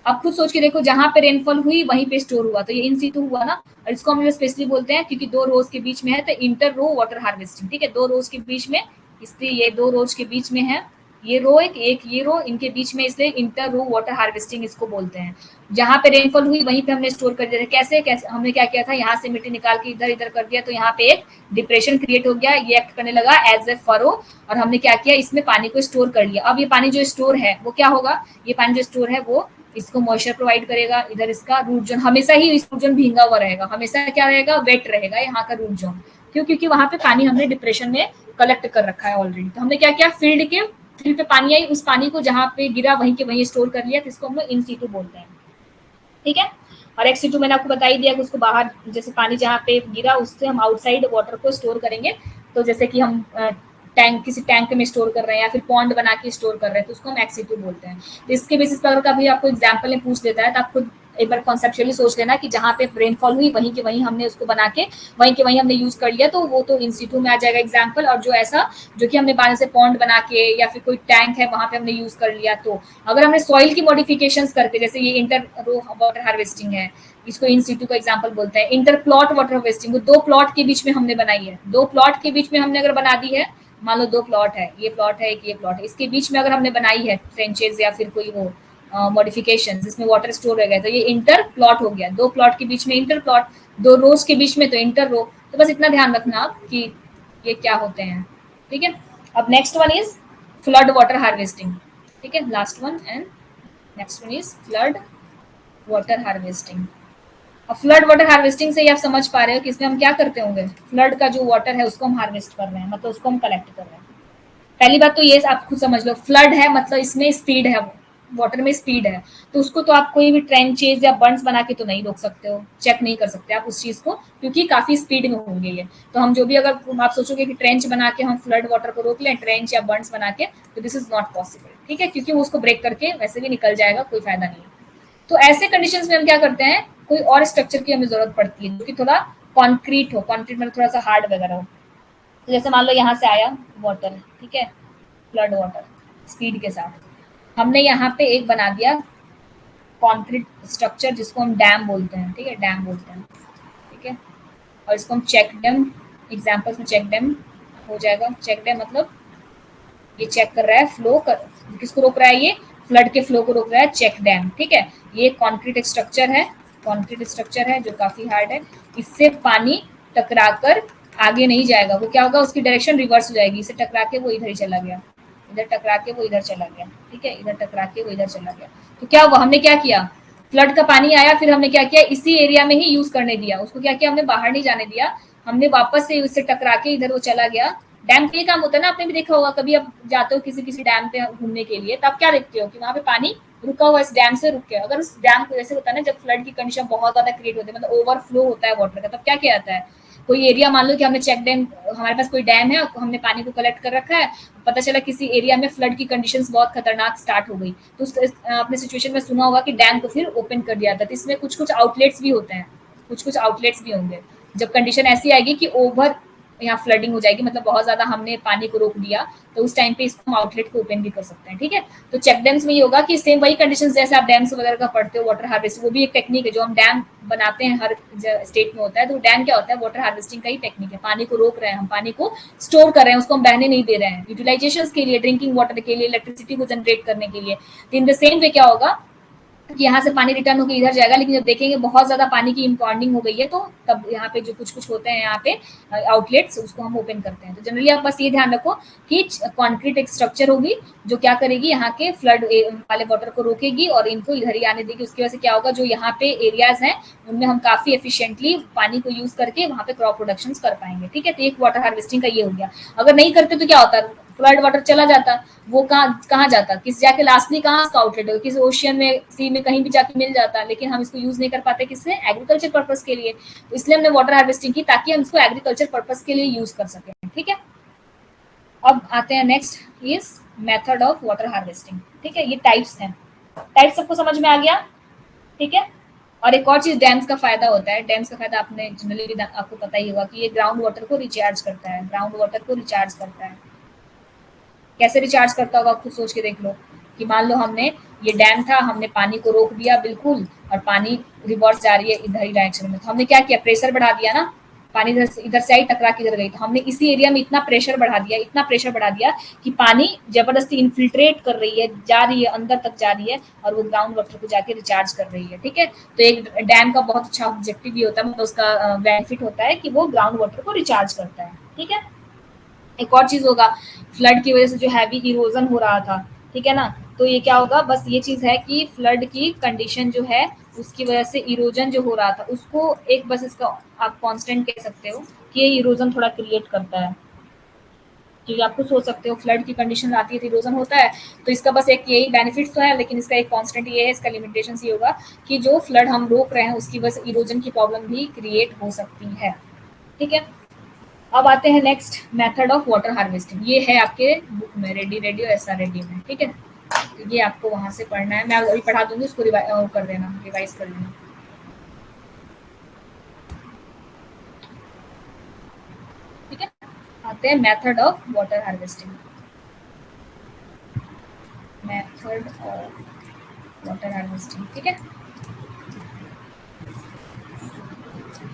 अब खुद सोच के देखो, जहां पे रेनफॉल हुई वहीं पे स्टोर हुआ, तो ये इन सीटू हुआ ना। और इसको हम लोग स्पेशली बोलते हैं, क्योंकि 2 रोज के बीच में है, तो इंटर रो वाटर हार्वेस्टिंग, ठीक है, 2 रोज के बीच में, इसलिए ये 2 रोज के बीच में है, ये रो एक ये रो, इनके बीच में, इसलिए इंटर रो वाटर हार्वेस्टिंग इसको बोलते हैं। जहां पे रेनफॉल हुई वहीं पे हमने स्टोर कर दिया था। कैसे कैसे हमने क्या किया था, यहाँ से मिट्टी निकाल के इधर इधर कर दिया, तो यहाँ पे एक डिप्रेशन क्रिएट हो गया, ये एक्ट करने लगा एज ए फरो, और हमने क्या किया, इसमें पानी को स्टोर कर लिया। अब ये पानी जो स्टोर है वो क्या होगा, ये पानी जो स्टोर है वो इसको मॉइस्चर प्रोवाइड करेगा। इधर इसका रूट जोन हमेशा ही, इस रूट जोन भींगा हुआ रहेगा, हमेशा क्या रहेगा, वेट रहेगा यहाँ का रूट जोन। क्यों, क्योंकि वहां पे पानी हमने डिप्रेशन में कलेक्ट कर रखा है ऑलरेडी। तो हमने क्या किया, फील्ड पे पानी आई, उस पानी को जहाँ पे गिरा वहीं के वहीं स्टोर कर लिया, तो इसको हम लोग इन सीटू बोलते हैं, ठीक है। और एक्स सीटू मैंने आपको बता ही दिया कि उसको बाहर, जैसे पानी जहाँ पे गिरा उससे हम आउटसाइड वाटर को स्टोर करेंगे। तो जैसे कि हम टैंक, किसी टैंक में स्टोर कर रहे हैं या फिर पॉन्ड बना के स्टोर कर रहे हैं, तो उसको हम एक्स सीटू बोलते हैं। तो इसके बेसिस पर कभी आपको एग्जाम्पल में पूछ देता है, तो आप खुद एक बार कॉन्सेप्चुअली सोच लेना कि जहाँ पे रेनफॉल हुई वहीं के वहीं हमने उसको बना के वहीं के वहीं हमने यूज कर लिया, तो वो तो इन सीटू में आ जाएगा एग्जाम्पल। और जो ऐसा जो कि हमने बाद से पॉन्ड बना के या फिर कोई टैंक है वहां पे हमने यूज कर लिया, तो अगर हमने सॉइल की मॉडिफिकेशन करके, जैसे ये इंटर रो वाटर हार्वेस्टिंग है, इसको इन सीटू का एग्जाम्पल बोलते हैं। Inter plot water harvesting, 2 plot के बीच में हमने बनाई है, 2 प्लॉट के बीच में हमने अगर बना दी है, मान लो 2 प्लॉट है, ये प्लॉट है, एक ये प्लॉट है, इसके बीच में अगर हमने बनाई है ट्रेंचेज या फिर कोई वो मॉडिफिकेशन जिसमें वाटर स्टोर हो गया, तो ये इंटर प्लॉट हो गया। 2 प्लॉट के बीच में इंटर प्लॉट, 2 रोज के बीच में तो इंटर रो। तो बस इतना ध्यान रखना आप कि ये क्या होते हैं, ठीक है। अब next one is flood water harvesting, ठीक है, last one and next one is flood water harvesting. अब फ्लड वाटर हार्वेस्टिंग से ही आप समझ पा रहे हो कि इसमें हम क्या करते होंगे, फ्लड का जो वाटर है उसको हम हार्वेस्ट कर रहे हैं, मतलब उसको हम कलेक्ट कर रहे हैं। पहली बात तो ये आप खुद समझ लो, फ्लड है मतलब इसमें स्पीड है, वाटर में स्पीड है, तो उसको तो आप कोई भी ट्रेंचेज या बंड्स बना के तो नहीं रोक सकते हो, चेक नहीं कर सकते आप उस चीज को, क्योंकि काफी स्पीड में होंगे ये। तो हम जो भी, अगर आप सोचोगे कि ट्रेंच बना के हम फ्लड वाटर को रोक लें, ट्रेंच या बंड्स बना के, तो दिस इज नॉट पॉसिबल, ठीक है, क्योंकि वो उसको ब्रेक करके वैसे भी निकल जाएगा, कोई फायदा नहीं है। तो ऐसे कंडीशंस में हम क्या करते हैं, कोई और स्ट्रक्चर की हमें जरूरत पड़ती है जो कि थोड़ा कॉन्क्रीट हो, कॉन्क्रीट में थोड़ा सा हार्ड वगैरह हो। तो जैसे मान लो यहाँ से आया वाटर, ठीक है, फ्लड वाटर स्पीड के साथ, हमने यहाँ पे एक बना दिया कॉन्क्रीट स्ट्रक्चर जिसको हम डैम बोलते हैं, ठीक है, डैम बोलते हैं, ठीक है। और इसको हम चेक डैम, एग्जाम्पल्स में चेक डैम हो जाएगा। चेक डैम मतलब ये चेक कर रहा है फ्लो कर, किसको रोक रहा है, ये फ्लड के फ्लो को रोक रहा है, चेक डैम, ठीक है। ये कॉन्क्रीट स्ट्रक्चर है, कॉन्क्रीट स्ट्रक्चर है जो काफी हार्ड है, इससे पानी टकरा कर आगे नहीं जाएगा, वो क्या होगा, उसकी डायरेक्शन रिवर्स हो जाएगी, इसे टकरा के वो इधर ही चला गया, इधर टकरा के वो इधर चला गया, ठीक है, इधर टकरा के वो इधर चला गया। तो क्या हुआ, हमने क्या किया, फ्लड का पानी आया, फिर हमने क्या किया, इसी एरिया में ही यूज करने दिया उसको, क्या किया हमने, बाहर नहीं जाने दिया, हमने वापस से उससे टकरा के इधर वो चला गया। डैम का ये काम होता है ना, आपने भी देखा होगा, कभी आप जाते हो किसी किसी डैम पे घूमने के लिए, तब क्या देखते हो कि वहां पे पानी रुका हुआ, इस डैम से रुक गया। अगर उस डैम को जैसे होता है ना, जब फ्लड की कंडीशन बहुत ज्यादा क्रिएट होती है, मतलब ओवरफ्लो होता है वाटर का, तब क्या किया जाता है, कोई एरिया, मान लो कि हमने चेक डैम, हमारे पास कोई डैम है, हमने पानी को कलेक्ट कर रखा है, पता चला किसी एरिया में फ्लड की कंडीशंस बहुत खतरनाक स्टार्ट हो गई, तो आपने सिचुएशन में सुना होगा कि डैम को फिर ओपन कर दिया था। तो इसमें कुछ कुछ आउटलेट्स भी होते हैं, कुछ कुछ आउटलेट्स भी होंगे, जब कंडीशन ऐसी आएगी कि ओवर यहाँ फ्लडिंग हो जाएगी, मतलब बहुत ज्यादा हमने पानी को रोक दिया, तो उस टाइम पे इसको हम आउटलेट को ओपन भी कर सकते हैं, ठीक है। तो चेक डैम्स में ये होगा कि सेम वही कंडीशंस जैसे आप डैम्स वगैरह का पढ़ते हो, वाटर हार्वेस्टिंग, वो भी एक टेक्निक है जो हम डैम बनाते हैं, हर स्टेट में होता है। तो डैम क्या होता है, वाटर हार्वेस्टिंग का ही टेक्निक है, पानी को रोक रहे हैं हम, पानी को स्टोर कर रहे हैं, उसको हम बहने नहीं दे रहे हैं, यूटिलाइजेशन के लिए, ड्रिंकिंग वाटर के लिए, इलेक्ट्रिसिटी को जनरेट करने के लिए। तो इन द सेम वे क्या होगा, कि यहाँ से पानी रिटर्न होकर इधर जाएगा, लेकिन जब देखेंगे बहुत ज्यादा पानी की इम्पाउंडिंग हो गई है, तो तब यहाँ पे जो कुछ कुछ होते हैं यहाँ पे आउटलेट्स, उसको हम ओपन करते हैं। तो जनरली आप बस ये ध्यान रखो कि कॉन्क्रीट एक स्ट्रक्चर होगी जो क्या करेगी, यहाँ के फ्लड वाले वाटर को रोकेगी और इनको इधर ही आने देगी। उसकी वजह से क्या होगा, जो यहाँ पे एरियाज हैं उनमें हम काफी एफिशिएंटली पानी को यूज करके वहाँ पे क्रॉप प्रोडक्शन कर पाएंगे। ठीक है, तो एक वाटर हार्वेस्टिंग का ये हो गया। अगर नहीं करते तो क्या होता, फ्लड वाटर चला जाता, वो कहाँ जाता, किस जाके लास्टली कहाँ उसका आउटलेट होगा, किसी ओशियन में, सी में, कहीं भी जाके मिल जाता, लेकिन हम इसको यूज नहीं कर पाते किससे, एग्रीकल्चर पर्पज के लिए। तो इसलिए हमने वाटर हार्वेस्टिंग की, ताकि हम इसको एग्रीकल्चर पर्पज के लिए यूज कर सकें। ठीक है, अब आते हैं next is method of water harvesting. ठीक है, ये टाइप्स हैं। टाइप सबको समझ में आ गया? ठीक है, और एक और चीज डैम्स का फायदा होता है। डैम्स का फायदा आपने जनरली आपको पता ही होगा कि ये ग्राउंड वाटर को रिचार्ज करता है। ग्राउंड वाटर को रिचार्ज करता है। कैसे रिचार्ज करता होगा, खुद सोच के देख लो कि मान लो हमने ये डैम था, हमने पानी को रोक दिया बिल्कुल, और पानी रिवर्स जा रही है इधर ही डायरेक्शन में, तो हमने क्या किया, प्रेशर बढ़ा दिया ना, पानी इधर से आई, टकरा के इधर गई, तो हमने इसी एरिया में इतना प्रेशर बढ़ा दिया, इतना प्रेशर बढ़ा दिया कि पानी जबरदस्ती इन्फिल्ट्रेट कर रही है, जा रही है, अंदर तक जा रही है, और वो ग्राउंड वाटर को जाके रिचार्ज कर रही है। ठीक है, तो एक डैम का बहुत अच्छा ऑब्जेक्टिव भी होता है, मतलब उसका बेनिफिट होता है कि वो ग्राउंड वाटर को रिचार्ज करता है। ठीक है, एक और चीज होगा, फ्लड की वजह से जो हैवी इरोजन हो रहा था, ठीक है ना, तो ये क्या होगा, बस ये चीज है कि फ्लड की कंडीशन जो है उसकी वजह से इरोजन जो हो रहा था उसको एक बस इसका आप कांस्टेंट कह सकते हो कि ये इरोजन थोड़ा क्रिएट करता है। क्योंकि आप खुद सोच सकते हो फ्लड की कंडीशन आती है तो इरोजन होता है, तो इसका बस एक यही बेनिफिट्स तो है, लेकिन इसका एक कांस्टेंट ये है, इसका लिमिटेशन ये होगा कि जो फ्लड हम रोक रहे हैं उसकी वजह से इरोजन की प्रॉब्लम भी क्रिएट हो सकती है। ठीक है, अब आते हैं next method of water harvesting. ये है आपके बुक में रेडी और SR रेड्डी में। ठीक है, तो ये आपको वहां से पढ़ना है, मैं अभी पढ़ा दूंगी, उसको कर देना, रिवाइज कर लेना। ठीक है, आते हैं method of water harvesting. Method of water harvesting, ठीक है,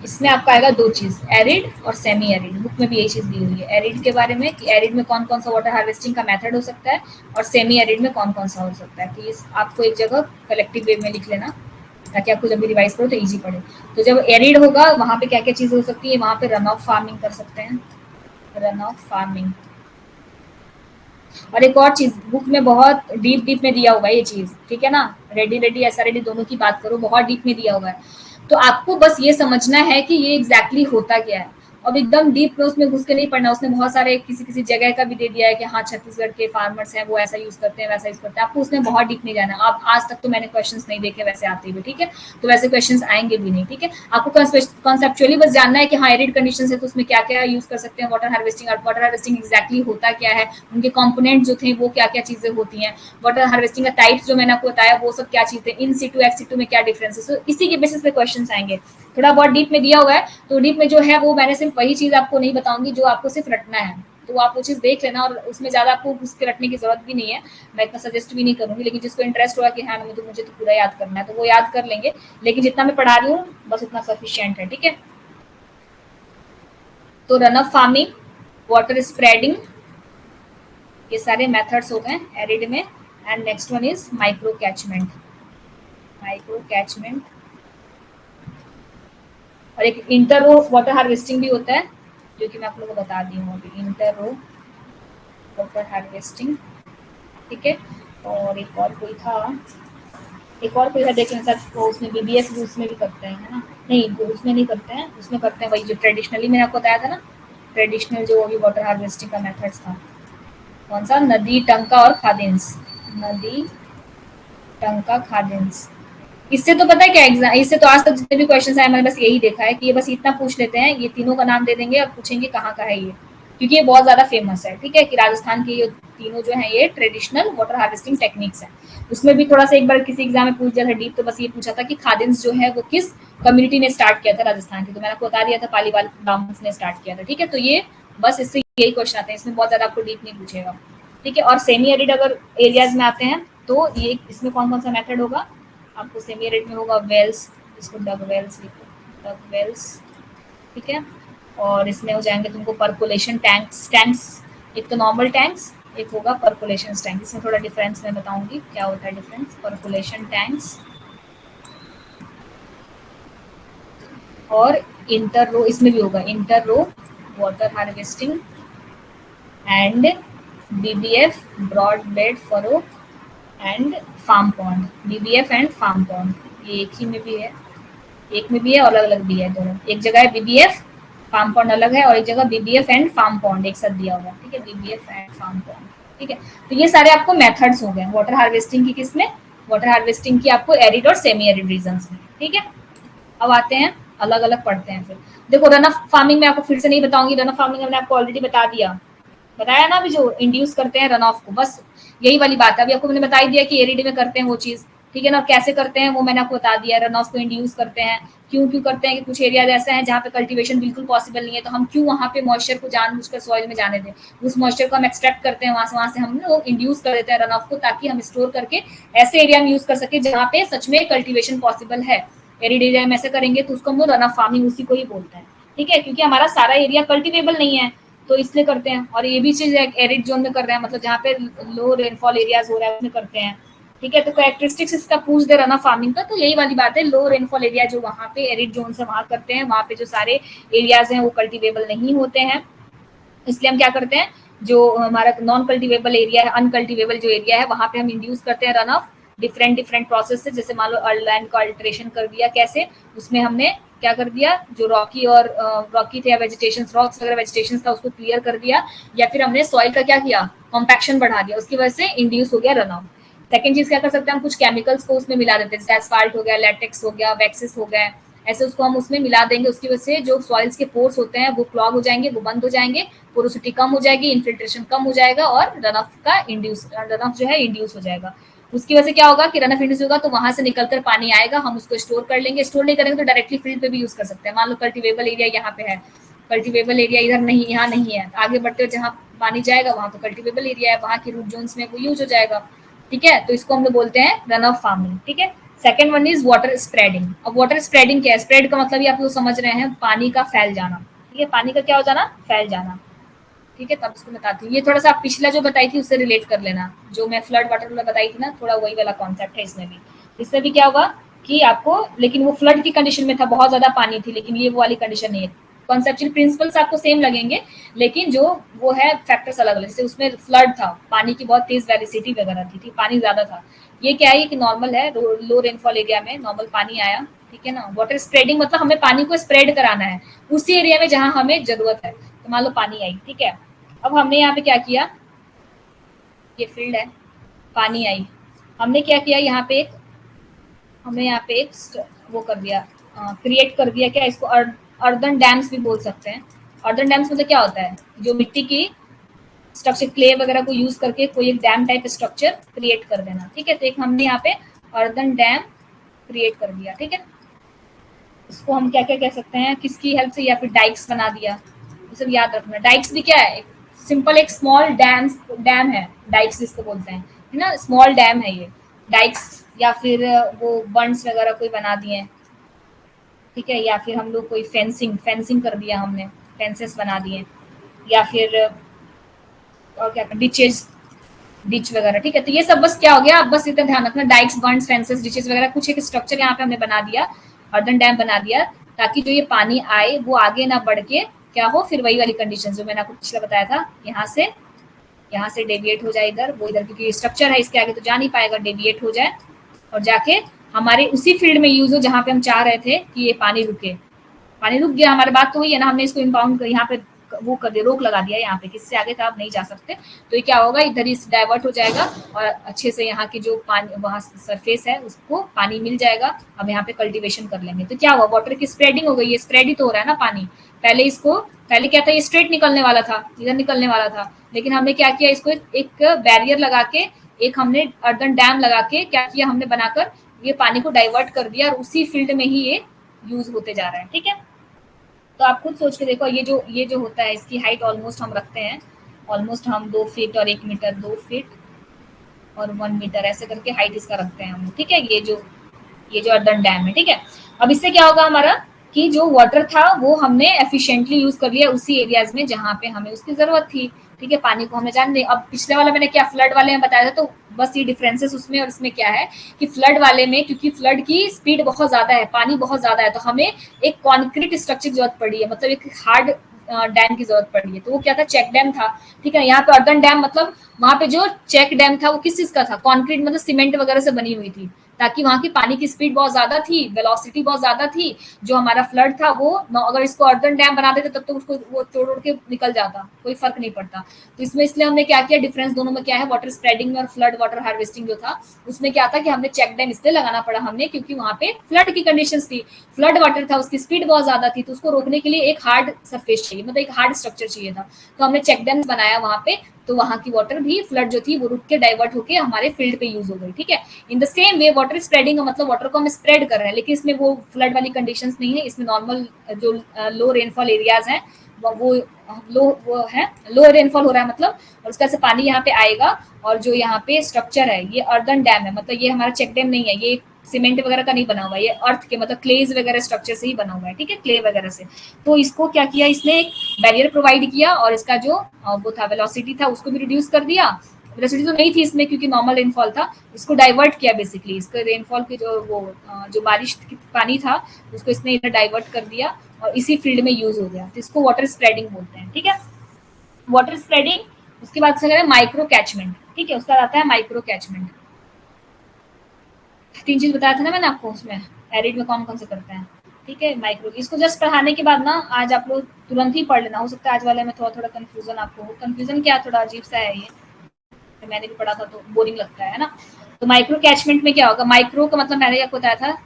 इसमें आपका आएगा दो चीज, एरिड और सेमी एरिड। बुक में भी यही चीज दी हुई है एरिड के बारे में, कि एरिड में कौन कौन सा वाटर हार्वेस्टिंग का मेथड हो सकता है, और सेमी एरिड में कौन कौन सा हो सकता है। तो ये आपको एक जगह कलेक्टिव वे में लिख लेना, ताकि आपको जब भी रिवाइज करो तो इजी पड़े। तो जब एरिड होगा वहां पे क्या क्या चीजें हो सकती है, वहां पे रन ऑफ फार्मिंग कर सकते हैं, रन ऑफ फार्मिंग। और एक और चीज बुक में बहुत डीप में दिया हुआ है ये चीज, ठीक है ना, रेडी SR रेड्डी दोनों की बात करो, बहुत डीप में दिया हुआ है। तो आपको बस ये समझना है कि ये एग्जैक्टली होता क्या है। अब एकदम डीप में उसमें घुस के नहीं पढ़ना, उसने बहुत सारे किसी किसी जगह का भी दे दिया है कि हाँ छत्तीसगढ़ के फार्मर्स हैं वो ऐसा यूज करते हैं, वैसा यूज करते हैं, आपको उसमें बहुत डीप नहीं जाना। आप आज तक तो मैंने क्वेश्चंस नहीं देखे वैसे आते हुए, ठीक है, तो वैसे क्वेश्चंस आएंगे भी नहीं। ठीक है, आपको कॉन्सेप्चुअली बस जानना है कि हाँ एरिड कंडीशन है तो उसमें क्या क्या यूज कर सकते हैं वाटर हार्वेस्टिंग, और वाटर हार्वेस्टिंग एग्जैक्टली होता क्या है, उनके कॉम्पोनेंट जो थे वो क्या क्या चीजें होती हैं, वाटर हार्वेस्टिंग का टाइप्स जो मैंने आपको बताया वो सब क्या चीजें, इन सिटू एक्स सिटू में क्या डिफरेंस है, इसी के बेसिस पे क्वेश्चन आएंगे। थोड़ा बहुत डीप में दिया हुआ है, तो डीप में जो है वो मैंने सिर्फ वही चीज आपको नहीं बताऊंगी जो आपको सिर्फ रटना है, तो आप वो चीज देख लेना, और उसमें ज्यादा आपको उसके रटने की जरूरत भी नहीं है, मैं इतना सजेस्ट भी नहीं करूंगी। लेकिन जिसको इंटरेस्ट होगा कि हाँ मुझे तो पूरा याद करना है तो वो याद कर लेंगे, लेकिन जितना मैं पढ़ा रही हूँ बस उतना सफिशियंट है। ठीक है, तो run of farming, water spreading, ये सारे मेथड्स हो गए एरिड में। And next one is micro catchment. Micro catchment, और एक इंटर रो वाटर हार्वेस्टिंग भी होता है, जो कि मैं आप लोगों को बता दी हूँ अभी, इंटर रो वाटर हार्वेस्टिंग। ठीक है, और एक और कोई था, देख लें सर, वो उसमें BBS भी उसमें भी करते हैं, है ना, नहीं वो उसमें नहीं करते हैं, उसमें करते हैं वही जो ट्रेडिशनली मैंने आपको बताया था ना, ट्रेडिशनल जो अभी वाटर हार्वेस्टिंग का मेथड्स था, कौन सा, नदी, टंका और खादिन्स। नदी, टंका, खादिन्स। इससे तो पता है क्या एग्जाम, इससे तो आज तक जितने भी क्वेश्चन आए मैंने बस यही देखा है कि ये बस इतना पूछ लेते हैं, ये तीनों का नाम दे देंगे और पूछेंगे कहाँ का है ये, क्योंकि ये बहुत ज्यादा फेमस है। ठीक है, कि राजस्थान के ये तीनों जो है ये ट्रेडिशनल वाटर हार्वेस्टिंग टेक्निक्स है। उसमें भी थोड़ा सा एक बार किसी एग्जाम में पूछ दिया था डीप, तो बस ये पूछा था कि खादिन्स जो है वो किस कम्युनिटी ने स्टार्ट किया था राजस्थान की, तो मैंने आपको बता दिया था पालीवाल ब्राह्मण्स ने स्टार्ट किया था। ठीक है, तो ये बस इससे यही क्वेश्चन आते हैं, इसमें बहुत ज्यादा आपको डीप नहीं पूछेगा। ठीक है, और सेमी एरिड अगर एरियाज में आते हैं तो ये इसमें कौन कौन सा मेथड होगा, आपको सेमी एरिड में होगा वेल्स, इसको डग वेल्स लिखो, डग वेल्स। ठीक है, और इसमें हो जाएंगे तुमको परकोलेशन टैंक्स, एक तो नॉर्मल टैंक्स, एक होगा परकोलेशन टैंक। इसमें थोड़ा डिफरेंस मैं बताऊंगी क्या होता है डिफरेंस। परकोलेशन टैंक्स और इंटर रो इसमें भी होगा, inter row water harvesting and BBF broad bed furrow and farm pond, BBF and farm pond, ये एक ही में भी है, एक में भी है और अलग अलग भी है दोनों। एक जगह है बीबीएफ, फार्म पॉन्ड अलग है, और एक जगह बीबीएफ एंड फार्म पॉन्ड एक साथ दिया हुआ है, ठीक है, बीबीएफ एंड फार्म पॉन्ड, ठीक है। तो ये सारे आपको मेथड्स हो गए वाटर हार्वेस्टिंग की, किसमें, वाटर हार्वेस्टिंग की आपको एरिड और सेमी एरिड रीजन्स में, ठीक है। अब आते हैं अलग अलग पढ़ते हैं फिर। देखो रन ऑफ फार्मिंग में आपको फिर से नहीं बताऊंगी, रन ऑफ फार्मिंग मैंने आपको ऑलरेडी बता दिया, बताया ना अभी, जो इंड्यूस करते हैं रन ऑफ को, बस यही वाली बात है। अभी आपको मैंने बता ही दिया कि एरिड में करते हैं वो चीज, ठीक है ना, और कैसे करते हैं वो मैंने आपको बता दिया। रन ऑफ को इंड्यूस करते हैं, क्यों क्यों करते हैं कि कुछ एरियाज ऐसे हैं जहाँ पे कल्टीवेशन बिल्कुल पॉसिबल नहीं है, तो हम क्यों वहाँ पे मॉइस्चर को जानबूझकर सॉइल में जाने दें, उस मॉइस्चर को हम एक्सट्रैक्ट करते हैं वहां से हम लोग इंड्यूस कर देते हैं रन ऑफ को, ताकि हम स्टोर करके ऐसे एरिया में यूज कर सके जहाँ पे सच में कल्टीवेशन पॉसिबल है। एरिड एरिया में ऐसे करेंगे तो उसको हम लोग रन ऑफ फार्मिंग उसी को ही बोलते हैं, ठीक है, क्योंकि हमारा सारा एरिया कल्टीवेबल नहीं है तो इसलिए करते हैं। और ये भी चीज एरिड जोन में कर रहे हैं, मतलब जहाँ पे लो रेनफॉल एरियाज हो रहा है उसमें करते हैं, ठीक है। तो कैरेक्टरिस्टिक्स इसका पूछ दे रहा ना फार्मिंग का, तो यही वाली बात है, लो रेनफॉल एरिया जो वहाँ पे एरिड जोन से वहाँ करते हैं, वहाँ पे जो सारे एरियाज हैं वो कल्टीवेबल नहीं होते हैं, इसलिए हम क्या करते हैं, जो हमारा नॉन कल्टीवेबल एरिया है, अनकल्टीवेबल जो एरिया है, वहाँ पे हम इंड्यूस करते हैं run of different different process से। जैसे मान लो लैंड का अल्टरेशन कर दिया, कैसे, उसमें हमने क्या कर दिया, जो रॉकी और रॉकी थे या वेजिटेशन रॉक्स वगैरह वेजिटेशन था उसको क्लियर कर दिया, या फिर हमने सॉइल का क्या किया, कॉम्पैक्शन बढ़ा दिया, उसकी वजह से इंड्यूस हो गया रन ऑफ। सेकेंड चीज क्या कर सकते हैं, हम कुछ केमिकल्स को उसमें मिला देते हैं, जैसे एस्फाल्ट हो गया, लेटेक्स हो गया, वैक्सिस हो गए, ऐसे उसको हम उसमें मिला देंगे, उसकी वजह से जो सॉइल्स के पोर्स होते हैं वो क्लॉग हो जाएंगे, वो बंद हो जाएंगे, पोरोसिटी कम हो जाएगी, इन्फिल्ट्रेशन कम हो जाएगा, और रन ऑफ का रन ऑफ जो है इंड्यूस हो जाएगा। उसकी वजह से क्या होगा कि रन ऑफ इंड्यूस होगा तो वहां से निकलकर पानी आएगा, हम उसको स्टोर कर लेंगे, स्टोर नहीं करेंगे तो डायरेक्टली फील्ड पे भी यूज कर सकते हैं। मान लो कल्टीवेबल एरिया यहाँ पे है, कल्टीवेबल एरिया इधर नहीं, यहाँ नहीं है, आगे बढ़ते हुए जहाँ पानी जाएगा वहां तो कल्टीवेबल एरिया है, वहां की रूट जोन्स में वो यूज हो जाएगा, ठीक है। तो इसको हम लोग बोलते हैं रन ऑफ फार्मिंग, ठीक है। Second one is water spreading. अब वाटर स्प्रेडिंग क्या है, स्प्रेड का मतलब ये आप लोग समझ रहे हैं, पानी का फैल जाना, ठीक है, पानी का क्या हो जाना, फैल जाना, ठीक है। तब इसको बताती हूँ, ये थोड़ा सा पिछला जो बताई थी उससे रिलेट कर लेना, जो मैं फ्लड वाटर में बताई थी ना, थोड़ा वही वाला कॉन्सेप्ट है इसमें भी। इससे भी क्या होगा कि आपको, लेकिन वो फ्लड की कंडीशन में था, बहुत ज्यादा पानी थी, लेकिन ये वो वाली कंडीशन नहीं है। कॉन्सेप्चुअल प्रिंसिपल्स आपको सेम लगेंगे, लेकिन जो वो है फैक्टर्स अलग अलग। जैसे उसमें फ्लड था, पानी की बहुत तेज वेलोसिटी वगैरह थी, पानी ज्यादा था। ये क्या है कि नॉर्मल है, लो रेनफॉल एरिया में नॉर्मल पानी आया, ठीक है ना। वाटर स्प्रेडिंग मतलब हमें पानी को स्प्रेड कराना है उसी एरिया में जहां हमें जरूरत है। तो मान लो पानी आई, ठीक है, अब हमने यहाँ पे क्या किया, ये फील्ड है, पानी आई, हमने क्या किया यहाँ पे एक, हमने यहाँ पे एक वो कर दिया, क्रिएट कर दिया, क्या इसको अर्दन डैम्स भी बोल सकते हैं। अर्दन डैम्स मतलब क्या होता है, जो मिट्टी की स्ट्रक्चर क्ले वगैरह को यूज करके कोई एक डैम टाइप स्ट्रक्चर क्रिएट कर देना, ठीक है। तो एक हमने यहाँ पे अर्दन डैम क्रिएट कर दिया, ठीक है। इसको हम क्या क्या कह सकते हैं, किसकी हेल्प से, या फिर डाइक्स बना दिया, ये सब याद रखना। डाइक्स भी क्या है, सिंपल एक स्मॉल डैम है, डाइक्स जिसको बोलते हैं, है ना, स्मॉल डैम है ये डाइक्स, या फिर वो बंड्स वगैरह कोई बना दिए, ठीक है, या फिर हम लोग कोई फेंसिंग फेंसिंग कर दिया हमने, फेंसेस बना दिए, या फिर और क्या, डिचेज, डिच वगैरह, ठीक है। तो ये सब बस क्या हो गया, आप बस इतना ध्यान रखना, डाइक्स, बंड्स, फेंसेस, डिचेस वगैरह कुछ एक स्ट्रक्चर यहाँ पे हमने बना दिया, अर्दन डैम बना दिया, ताकि जो ये पानी आए वो आगे ना बढ़ के क्या हो, फिर वही वाली कंडीशन जो मैंने आपको पिछले बताया था, यहाँ से डेविएट हो जाए इधर, वो इधर, क्योंकि स्ट्रक्चर है इसके आगे तो जा नहीं पाएगा, डेविएट हो जाए और जाके हमारे उसी फील्ड में यूज हो जहाँ पे हम चाह रहे थे कि ये पानी रुके। पानी रुक गया, हमारी बात तो हुई है ना, हमने इसको इम्पाउंड यहाँ पे वो कर दिया, रोक लगा दिया यहाँ पे, किससे आगे था आप नहीं जा सकते, तो ये क्या होगा, इधर ही डाइवर्ट हो जाएगा और अच्छे से यहाँ की जो पानी वहाँ सरफेस है उसको पानी मिल जाएगा, हम यहाँ पे कल्टीवेशन कर लेंगे। तो क्या हुआ, वाटर की स्प्रेडिंग हो गई, ये स्प्रेड ही तो हो रहा है ना पानी। पहले क्या था, ये स्ट्रेट निकलने वाला था, इधर निकलने वाला था, लेकिन हमने क्या किया, इसको एक बैरियर लगा के, एक हमने अर्दन डैम लगा के क्या किया, हमने बनाकर ये पानी को डाइवर्ट कर दिया और उसी फील्ड में ही ये यूज होते जा रहा है, ठीक है। तो आप खुद सोच के देखो, ये जो होता है इसकी हाइट ऑलमोस्ट हम रखते हैं, ऑलमोस्ट हम 2 फीट और 1 मीटर, 2 फीट और 1 मीटर ऐसे करके हाइट इसका रखते हैं हम, ठीक है। ये जो अर्दन डैम है, ठीक है। अब इससे क्या होगा हमारा, कि जो वाटर था वो हमने एफिशिएंटली यूज कर लिया उसी एरियाज में जहां पे हमें उसकी जरूरत थी। ठीक है, पानी को हमें जान दे। अब पिछले वाला मैंने क्या फ्लड वाले में बताया था, तो बस ये डिफरेंसेस उसमें और इसमें क्या है कि फ्लड वाले में क्योंकि फ्लड की स्पीड बहुत ज्यादा है, पानी बहुत ज्यादा है, तो हमें एक कॉन्क्रीट स्ट्रक्चर की जरूरत पड़ी है, मतलब एक हार्ड डैम की जरूरत पड़ी है। तो वो क्या था, चेक डैम था। ठीक है, यहाँ पे अर्दन डैम मतलब वहां पे जो चेक डैम था वो किस चीज का था, कॉन्क्रीट मतलब सीमेंट वगैरह से बनी हुई थी, ताकि वहां की पानी की स्पीड बहुत ज्यादा थी, वेलोसिटी बहुत ज्यादा थी। जो हमारा फ्लड था वो अगर इसको अर्दन डैम बना देते तब तो उसको वो तोड़ उड़ के निकल जाता, कोई फर्क नहीं पड़ता। तो इसमें इसलिए हमने क्या किया, डिफरेंस दोनों में क्या है, वाटर स्प्रेडिंग में और फ्लड वाटर हार्वेस्टिंग जो था उसमें क्या था कि हमने चेक डैम इसलिए लगाना पड़ा हमने क्योंकि वहां पे फ्लड की कंडीशन थी, फ्लड वाटर था, उसकी स्पीड बहुत ज्यादा थी, तो उसको रोकने के लिए एक हार्ड सरफेस चाहिए, मतलब एक हार्ड स्ट्रक्चर चाहिए था। तो हमने चेक डैम बनाया वहां पे, तो वहां की वाटर भी फ्लड जो थी वो रुक के डाइवर्ट होके हमारे फील्ड पे यूज हो गई। ठीक है, in the same way water spreading मतलब वाटर को हम स्प्रेड कर रहे हैं, लेकिन इसमें वो फ्लड वाली कंडीशंस नहीं है, इसमें नॉर्मल जो लो रेनफॉल एरियाज हैं वो वो है, लो रेनफॉल हो रहा है मतलब, और उसका से पानी यहाँ पे आएगा। और जो यहाँ पे स्ट्रक्चर है ये अर्दन डैम है, मतलब ये हमारा चेक डैम नहीं है, ये सीमेंट वगैरह का नहीं बना हुआ है, ये अर्थ के मतलब क्लेज वगैरह स्ट्रक्चर से ही बना हुआ है। ठीक है, क्ले वगैरह से। तो इसको क्या किया, इसने एक बैरियर प्रोवाइड किया और इसका जो वो था वेलोसिटी था उसको भी रिड्यूस कर दिया। वेलोसिटी तो नहीं थी इसमें क्योंकि नॉर्मल रेनफॉल था, इसको डाइवर्ट किया बेसिकली, इसके रेनफॉल की जो वो जो बारिश की पानी था उसको इसने इधर डाइवर्ट कर दिया और इसी फील्ड में यूज हो गया, तो इसको वाटर स्प्रेडिंग बोलते हैं। ठीक है, वाटर स्प्रेडिंग। उसके बाद से माइक्रो कैचमेंट। ठीक है, उसका आता है माइक्रो कैचमेंट। तीन चीज बताया था ना मैंने आपको, उसमें एरिड में कौन कौन से करते हैं। ठीक है, माइक्रो, इसको जस्ट पढ़ाने के बाद ना आज आप लोग तुरंत ही पढ़ लेना, हो सकता है आज वाले में थोड़ा थोड़ा कंफ्यूजन आपको हो। कंफ्यूजन क्या, थोड़ा अजीब सा है ये, मैंने भी पढ़ा था तो बोरिंग लगता है ना। तो माइक्रो कैचमेंट में क्या होगा, माइक्रो का मतलब मैंने आपको बताया था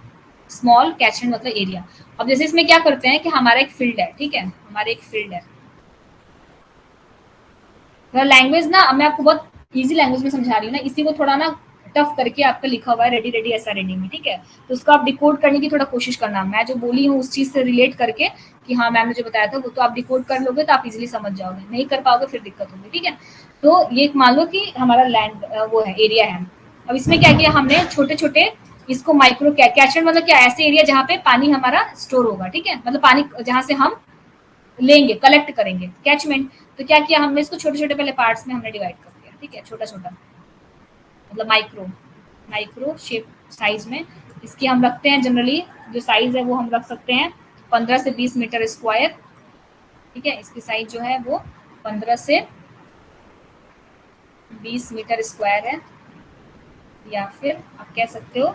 स्मॉल, कैचमेंट मतलब एरिया। अब जैसे इसमें क्या करते हैं कि हमारा एक फील्ड है, ठीक है, हमारा एक फील्ड है, लैंग्वेज ना मैं आपको बहुत इजी लैंग्वेज में समझा रही हूँ ना, इसी को थोड़ा ना टफ करके आपका लिखा हुआ है रेडी रेडी ऐसा रेडी में। ठीक है, तो उसको आप डिकोड करने की थोड़ा कोशिश करना, मैं जो बोली हूँ उस चीज से रिलेट करके कि हाँ मैम ने जो बताया था वो तो आप डिकोड कर लोगे तो आप इजिली समझ जाओगे, नहीं कर पाओगे फिर दिक्कत होगी। ठीक है, तो ये मान लो कि हमारा लैंड वो है, एरिया है। अब इसमें क्या किया हमने, छोटे छोटे इसको माइक्रो कैचमेंट मतलब क्या, ऐसे एरिया जहाँ पे पानी हमारा स्टोर होगा। ठीक है, मतलब पानी जहाँ से हम लेंगे, कलेक्ट करेंगे, कैचमेंट। तो क्या किया हमने, इसको छोटे छोटे पहले पार्ट्स में हमने डिवाइड कर दिया। ठीक है, छोटा छोटा मतलब माइक्रो, माइक्रो शेप साइज में इसकी हम रखते हैं। जनरली जो साइज है वो हम रख सकते हैं 15 से 20 मीटर स्क्वायर। ठीक है, इसकी साइज जो है वो 15 से 20 मीटर स्क्वायर है, या फिर आप कह सकते हो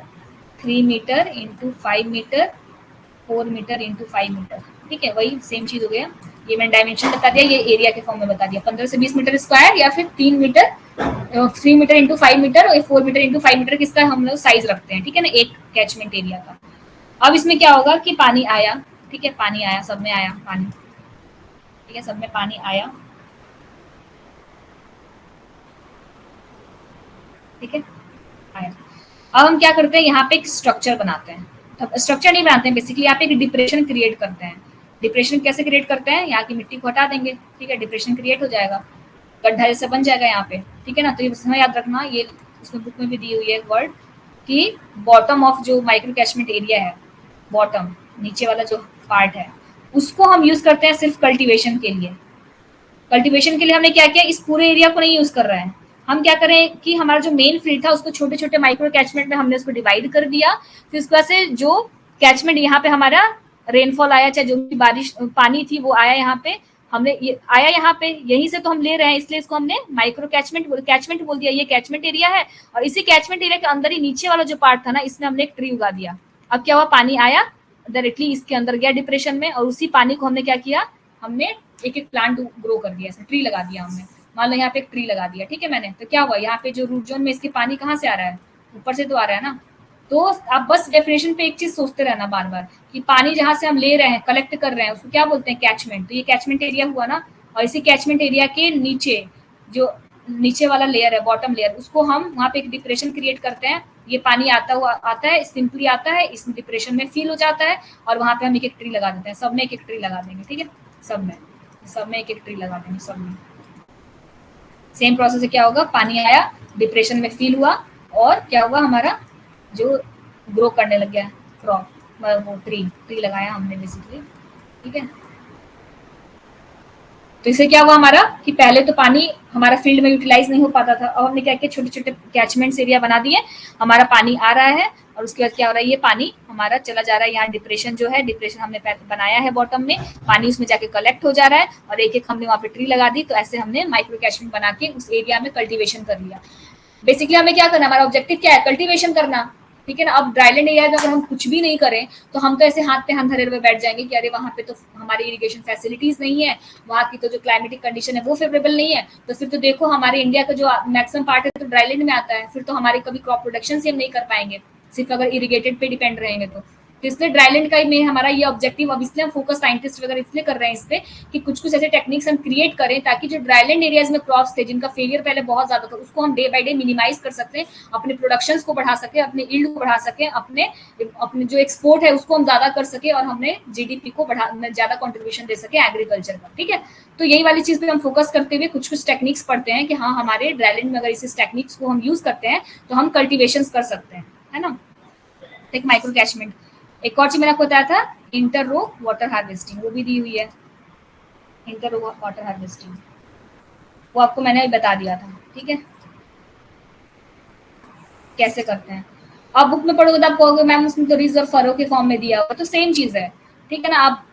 3 metre into 5 metre, 4 metre into 5 metre. ठीक है, वही सेम चीज हो गया। ये मैंने डायमेंशन बता दिया, ये एरिया के फॉर्म में बता दिया, 15 से 20 मीटर स्क्वायर या फिर 3 मीटर, 3 मीटर इंटू 5 मीटर और 4 मीटर इंटू 5 मीटर किसका हम लोग साइज रखते हैं। ठीक है ना, एक कैचमेंट एरिया का। अब इसमें क्या होगा कि पानी आया, ठीक है, पानी आया, सब में आया पानी। ठीक है, सब में पानी आया। ठीक है, आया। अब हम क्या करते हैं, यहाँ पे एक स्ट्रक्चर बनाते हैं, स्ट्रक्चर नहीं बनाते हैं बेसिकली, यहाँ पे एक डिप्रेशन क्रिएट करते हैं। डिप्रेशन कैसे क्रिएट करते हैं, यहाँ की मिट्टी को हटा देंगे, ठीक है, डिप्रेशन क्रिएट हो जाएगा, गड्ढा जैसे बन जाएगा यहाँ पे। ठीक है ना, तो ये बस याद रखना, ये उसमें बुक में भी दी हुई है वर्ड कि बॉटम ऑफ जो माइक्रो कैचमेंट एरिया है, बॉटम नीचे वाला जो पार्ट है, उसको हम यूज करते हैं सिर्फ कल्टीवेशन के लिए। कल्टीवेशन के लिए हमने क्या किया, इस पूरे एरिया को नहीं यूज कर रहे हैं, हम क्या करें कि हमारा जो मेन फील्ड था उसको छोटे छोटे माइक्रो कैचमेंट में हमने उसको डिवाइड कर दिया। फिर उसके बाद से जो कैचमेंट यहाँ पे हमारा रेनफॉल आया, चाहे जो भी बारिश पानी थी वो आया यहाँ पे, हमने ये आया यहाँ पे, यहीं से तो हम ले रहे हैं, इसलिए इसको हमने माइक्रो कैचमेंट बोल दिया। ये कैचमेंट एरिया है और इसी कैचमेंट एरिया के अंदर ही नीचे वाला जो पार्ट था ना, इसमें हमने एक ट्री उगा दिया। अब क्या हुआ, पानी आया डायरेक्टली इसके अंदर गया डिप्रेशन में, और उसी पानी को हमने क्या किया, हमने एक एक प्लांट ग्रो कर दिया, ट्री लगा दिया हमने। मान लो यहाँ पे एक ट्री लगा दिया, ठीक है मैंने, तो क्या हुआ, यहाँ पे जो रूट जोन में इसके पानी कहाँ से आ रहा है, ऊपर से तो आ रहा है ना। तो आप बस डेफिनेशन पे एक चीज सोचते रहना बार बार कि पानी जहां से हम ले रहे हैं, कलेक्ट कर रहे हैं, उसको क्या बोलते हैं, कैचमेंट। तो ये कैचमेंट एरिया हुआ ना, और इसी कैचमेंट एरिया के नीचे जो नीचे वाला लेयर है, बॉटम लेयर, उसको हम वहाँ पे एक डिप्रेशन क्रिएट करते हैं। ये पानी आता है सिंपली आता है, इस डिप्रेशन में फील हो जाता है, और वहां पे हम एक एक ट्री लगा देते हैं, सब में एक एक ट्री लगा देंगे। ठीक है, सब में एक एक ट्री लगा देंगे, सब में सेम प्रोसेस से क्या होगा, पानी आया, डिप्रेशन में फील हुआ, और क्या हुआ, हमारा जो ग्रो करने लग गया क्रॉप। वो ट्री लगाया हमने बेसिकली, ठीक है। तो इससे क्या हुआ हमारा कि पहले तो पानी हमारा फील्ड में यूटिलाइज नहीं हो पाता था, अब हमने क्या किया, छोटे छोटे कैचमेंट्स एरिया बना दिए, हमारा पानी आ रहा है और उसके बाद क्या हो रहा है, ये पानी हमारा चला जा रहा है, यहाँ डिप्रेशन जो है, डिप्रेशन हमने बनाया है बॉटम में, पानी उसमें जाके कलेक्ट हो जा रहा है और एक एक हमने वहाँ पे ट्री लगा दी। तो ऐसे हमने माइक्रो कैचमेंट बना के उस एरिया में कल्टिवेशन कर लिया। बेसिकली हमें क्या करना, हमारा ऑब्जेक्टिव क्या है, कल्टीवेशन करना, ठीक है ना। अब ड्राईलैंड एरिया में अगर हम कुछ भी नहीं करें तो हम तो ऐसे हाथ पे हाथ धरे हुए बैठ जाएंगे कि अरे वहां पे तो हमारी इरिगेशन फैसिलिटीज नहीं है, वहाँ की तो जो क्लाइमेटिक कंडीशन है वो फेवरेबल नहीं है, तो फिर तो देखो हमारे इंडिया का जो मैक्सिमम पार्ट है तो ड्राईलैंड में आता है, फिर तो हमारी कभी क्रॉप प्रोडक्शन से हम नहीं कर पाएंगे सिर्फ अगर इरिगेटेड पे डिपेंड रहेंगे तो इसलिए ड्राईलैंड का में हमारा ये ऑब्जेक्टिव, अब इसलिए हम फोकस साइंटिस्ट वगैरह इसलिए कर रहे हैं इस पे कि कुछ कुछ ऐसे टेक्निक्स हम क्रिएट करें ताकि जो ड्राईलैंड एरियाज में क्रॉप्स थे जिनका फेलियर पहले बहुत ज्यादा था उसको हम डे बाय डे मिनिमाइज कर सकते हैं, अपने प्रोडक्शंस को बढ़ा सके, अपने यील्ड को बढ़ा सके, अपने अपने जो एक्सपोर्ट है उसको हम ज्यादा कर सके और हमने जीडीपी को बढ़ा ज्यादा कंट्रीब्यूशन दे सके एग्रीकल्चर का, ठीक है। तो यही वाली चीज पे हम फोकस करते हुए कुछ कुछ टेक्निक्स पढ़ते हैं कि हाँ हमारे ड्राईलैंड में अगर इस टेक्निक्स को हम यूज करते हैं तो हम कल्टिवेशन कर सकते हैं, है ना। एक माइक्रो कैचमेंट, एक और चीज मैंने आपको बताया था इंटर रो वाटर हार्वेस्टिंग, वो भी दी हुई है, इंटर रो वाटर हार्वेस्टिंग वो आपको मैंने बता दिया था, ठीक है, कैसे करते हैं। आप बुक में पढ़ोगे तो आप कहोगे मैम उसमें तो रिज और फरो के फॉर्म में दिया हुआ, तो सेम चीज है, ठीक है ना। आप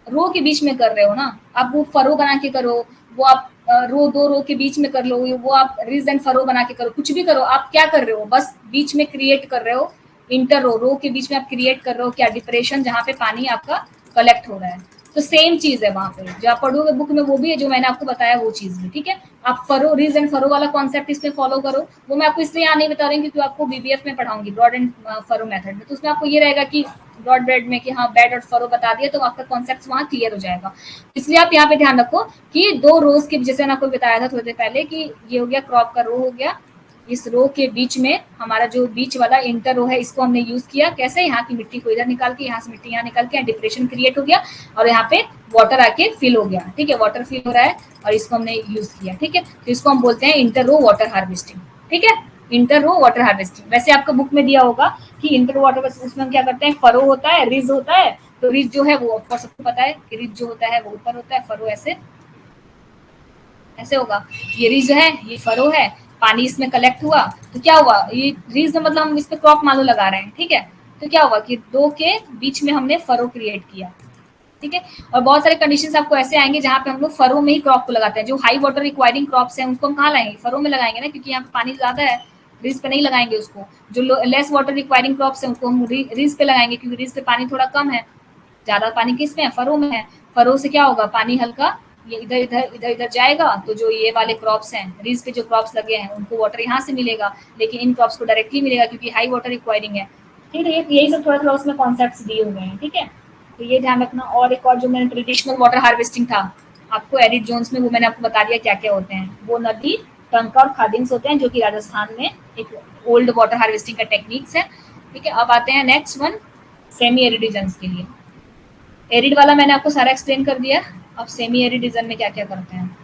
रो के बीच में कर रहे हो ना, आप वो फरो बना के करो, वो आप रो दो रो के बीच में कर लो, वो आप रिज एंड फरो बना के करो, कुछ भी करो, आप क्या कर रहे हो, बस बीच में क्रिएट कर रहे हो, इंटर रो के बीच में आप क्रिएट कर रहे हो क्या, डिप्रेशन, जहाँ पे पानी आपका कलेक्ट हो रहा है। तो सेम चीज है वहां पे जो आप पढ़ोगे बुक में, वो भी है जो मैंने आपको बताया वो चीज भी, ठीक है। आप फरो रिज एंड फरो वाला कॉन्सेप्ट इसमें फॉलो करो, वो मैं आपको इसलिए यहाँ नहीं बता रही हूँ क्योंकि आपको बीबीएफ में पढ़ाऊंगी ब्रॉड एंड फरो मेथड में, तो उसमें आपको ये रहेगा कि ब्रॉड बेड में कि हाँ बेड और फरो बता दिया तो आपका कॉन्सेप्ट वहाँ क्लियर हो जाएगा। इसलिए आप यहाँ पे ध्यान रखो कि दो रोज के, जैसे मैंने आपको बताया था थोड़ी देर पहले कि ये हो गया क्रॉप का रो हो गया, इस रो के बीच में हमारा जो बीच वाला इंटर रो है इसको हमने यूज किया, कैसे, यहाँ की मिट्टी को इधर निकाल के, यहाँ से मिट्टी यहाँ निकाल के, डिप्रेशन क्रिएट हो गया और यहाँ पे वाटर आके फिल हो गया, ठीक है, वाटर फिल हो रहा है और इसको हमने यूज किया, ठीक है। तो इसको हम बोलते हैं इंटर रो वाटर हार्वेस्टिंग, ठीक है, इंटर रो वाटर हार्वेस्टिंग। वैसे आपका बुक में दिया होगा कि इंटर वाटर, उसमें हम क्या करते हैं, फरो होता है, रिज होता है, तो रिज जो है वो ऑफकोर्स सबको पता है कि रिज जो होता है वो ऊपर होता है, फरो ऐसे ऐसे होगा, ये रिज है, ये फरो है, पानी इसमें कलेक्ट हुआ तो क्या हुआ, ये रीज में मतलब हम इस पे क्रॉप मान लो लगा रहे हैं, ठीक है, तो क्या हुआ कि दो के बीच में हमने फरो क्रिएट किया, ठीक है। और बहुत सारे कंडीशंस आपको ऐसे आएंगे जहाँ पे हम लोग फरो में ही क्रॉप को लगाते हैं, जो हाई वाटर रिक्वायरिंग क्रॉप्स हैं उसको हम कहाँ लाएंगे, फरो में लगाएंगे ना, क्योंकि यहाँ पे पानी ज्यादा है, रीज पे नहीं लगाएंगे उसको। जो लेस वाटर रिक्वायरिंग क्रॉप्स हैं उनको हम रीज पे लगाएंगे क्योंकि रीज पे पानी थोड़ा कम है, ज्यादा पानी किस में है, फरो में है। फरो से क्या होगा, पानी हल्का ये इधर इधर इधर इधर जाएगा, तो जो ये वाले क्रॉप्स हैं, रीज पे जो क्रॉप्स लगे हैं उनको वाटर यहाँ से मिलेगा, लेकिन इन क्रॉप्स को डायरेक्टली मिलेगा क्योंकि हाई वाटर रिक्वायरिंग है, ठीक है। यही सब थोड़ा थोड़ा उसमें कॉन्सेप्ट दिए हुए हैं, ठीक है, तो ये ध्यान रखना। और एक और जो मैंने ट्रेडिशनल वाटर हार्वेस्टिंग था आपको एडिड जोन्स में, वो मैंने आपको बता दिया क्या क्या होते हैं, वो नदी, टंका और खादिम्स होते हैं जो कि राजस्थान में एक ओल्ड वाटर हार्वेस्टिंग का टेक्निक्स है, ठीक है। अब आते हैं next one, semi arid regions के लिए। एरिड वाला मैंने आपको सारा एक्सप्लेन कर दिया, अब सेमी एरिड रीजन में क्या क्या करते हैं।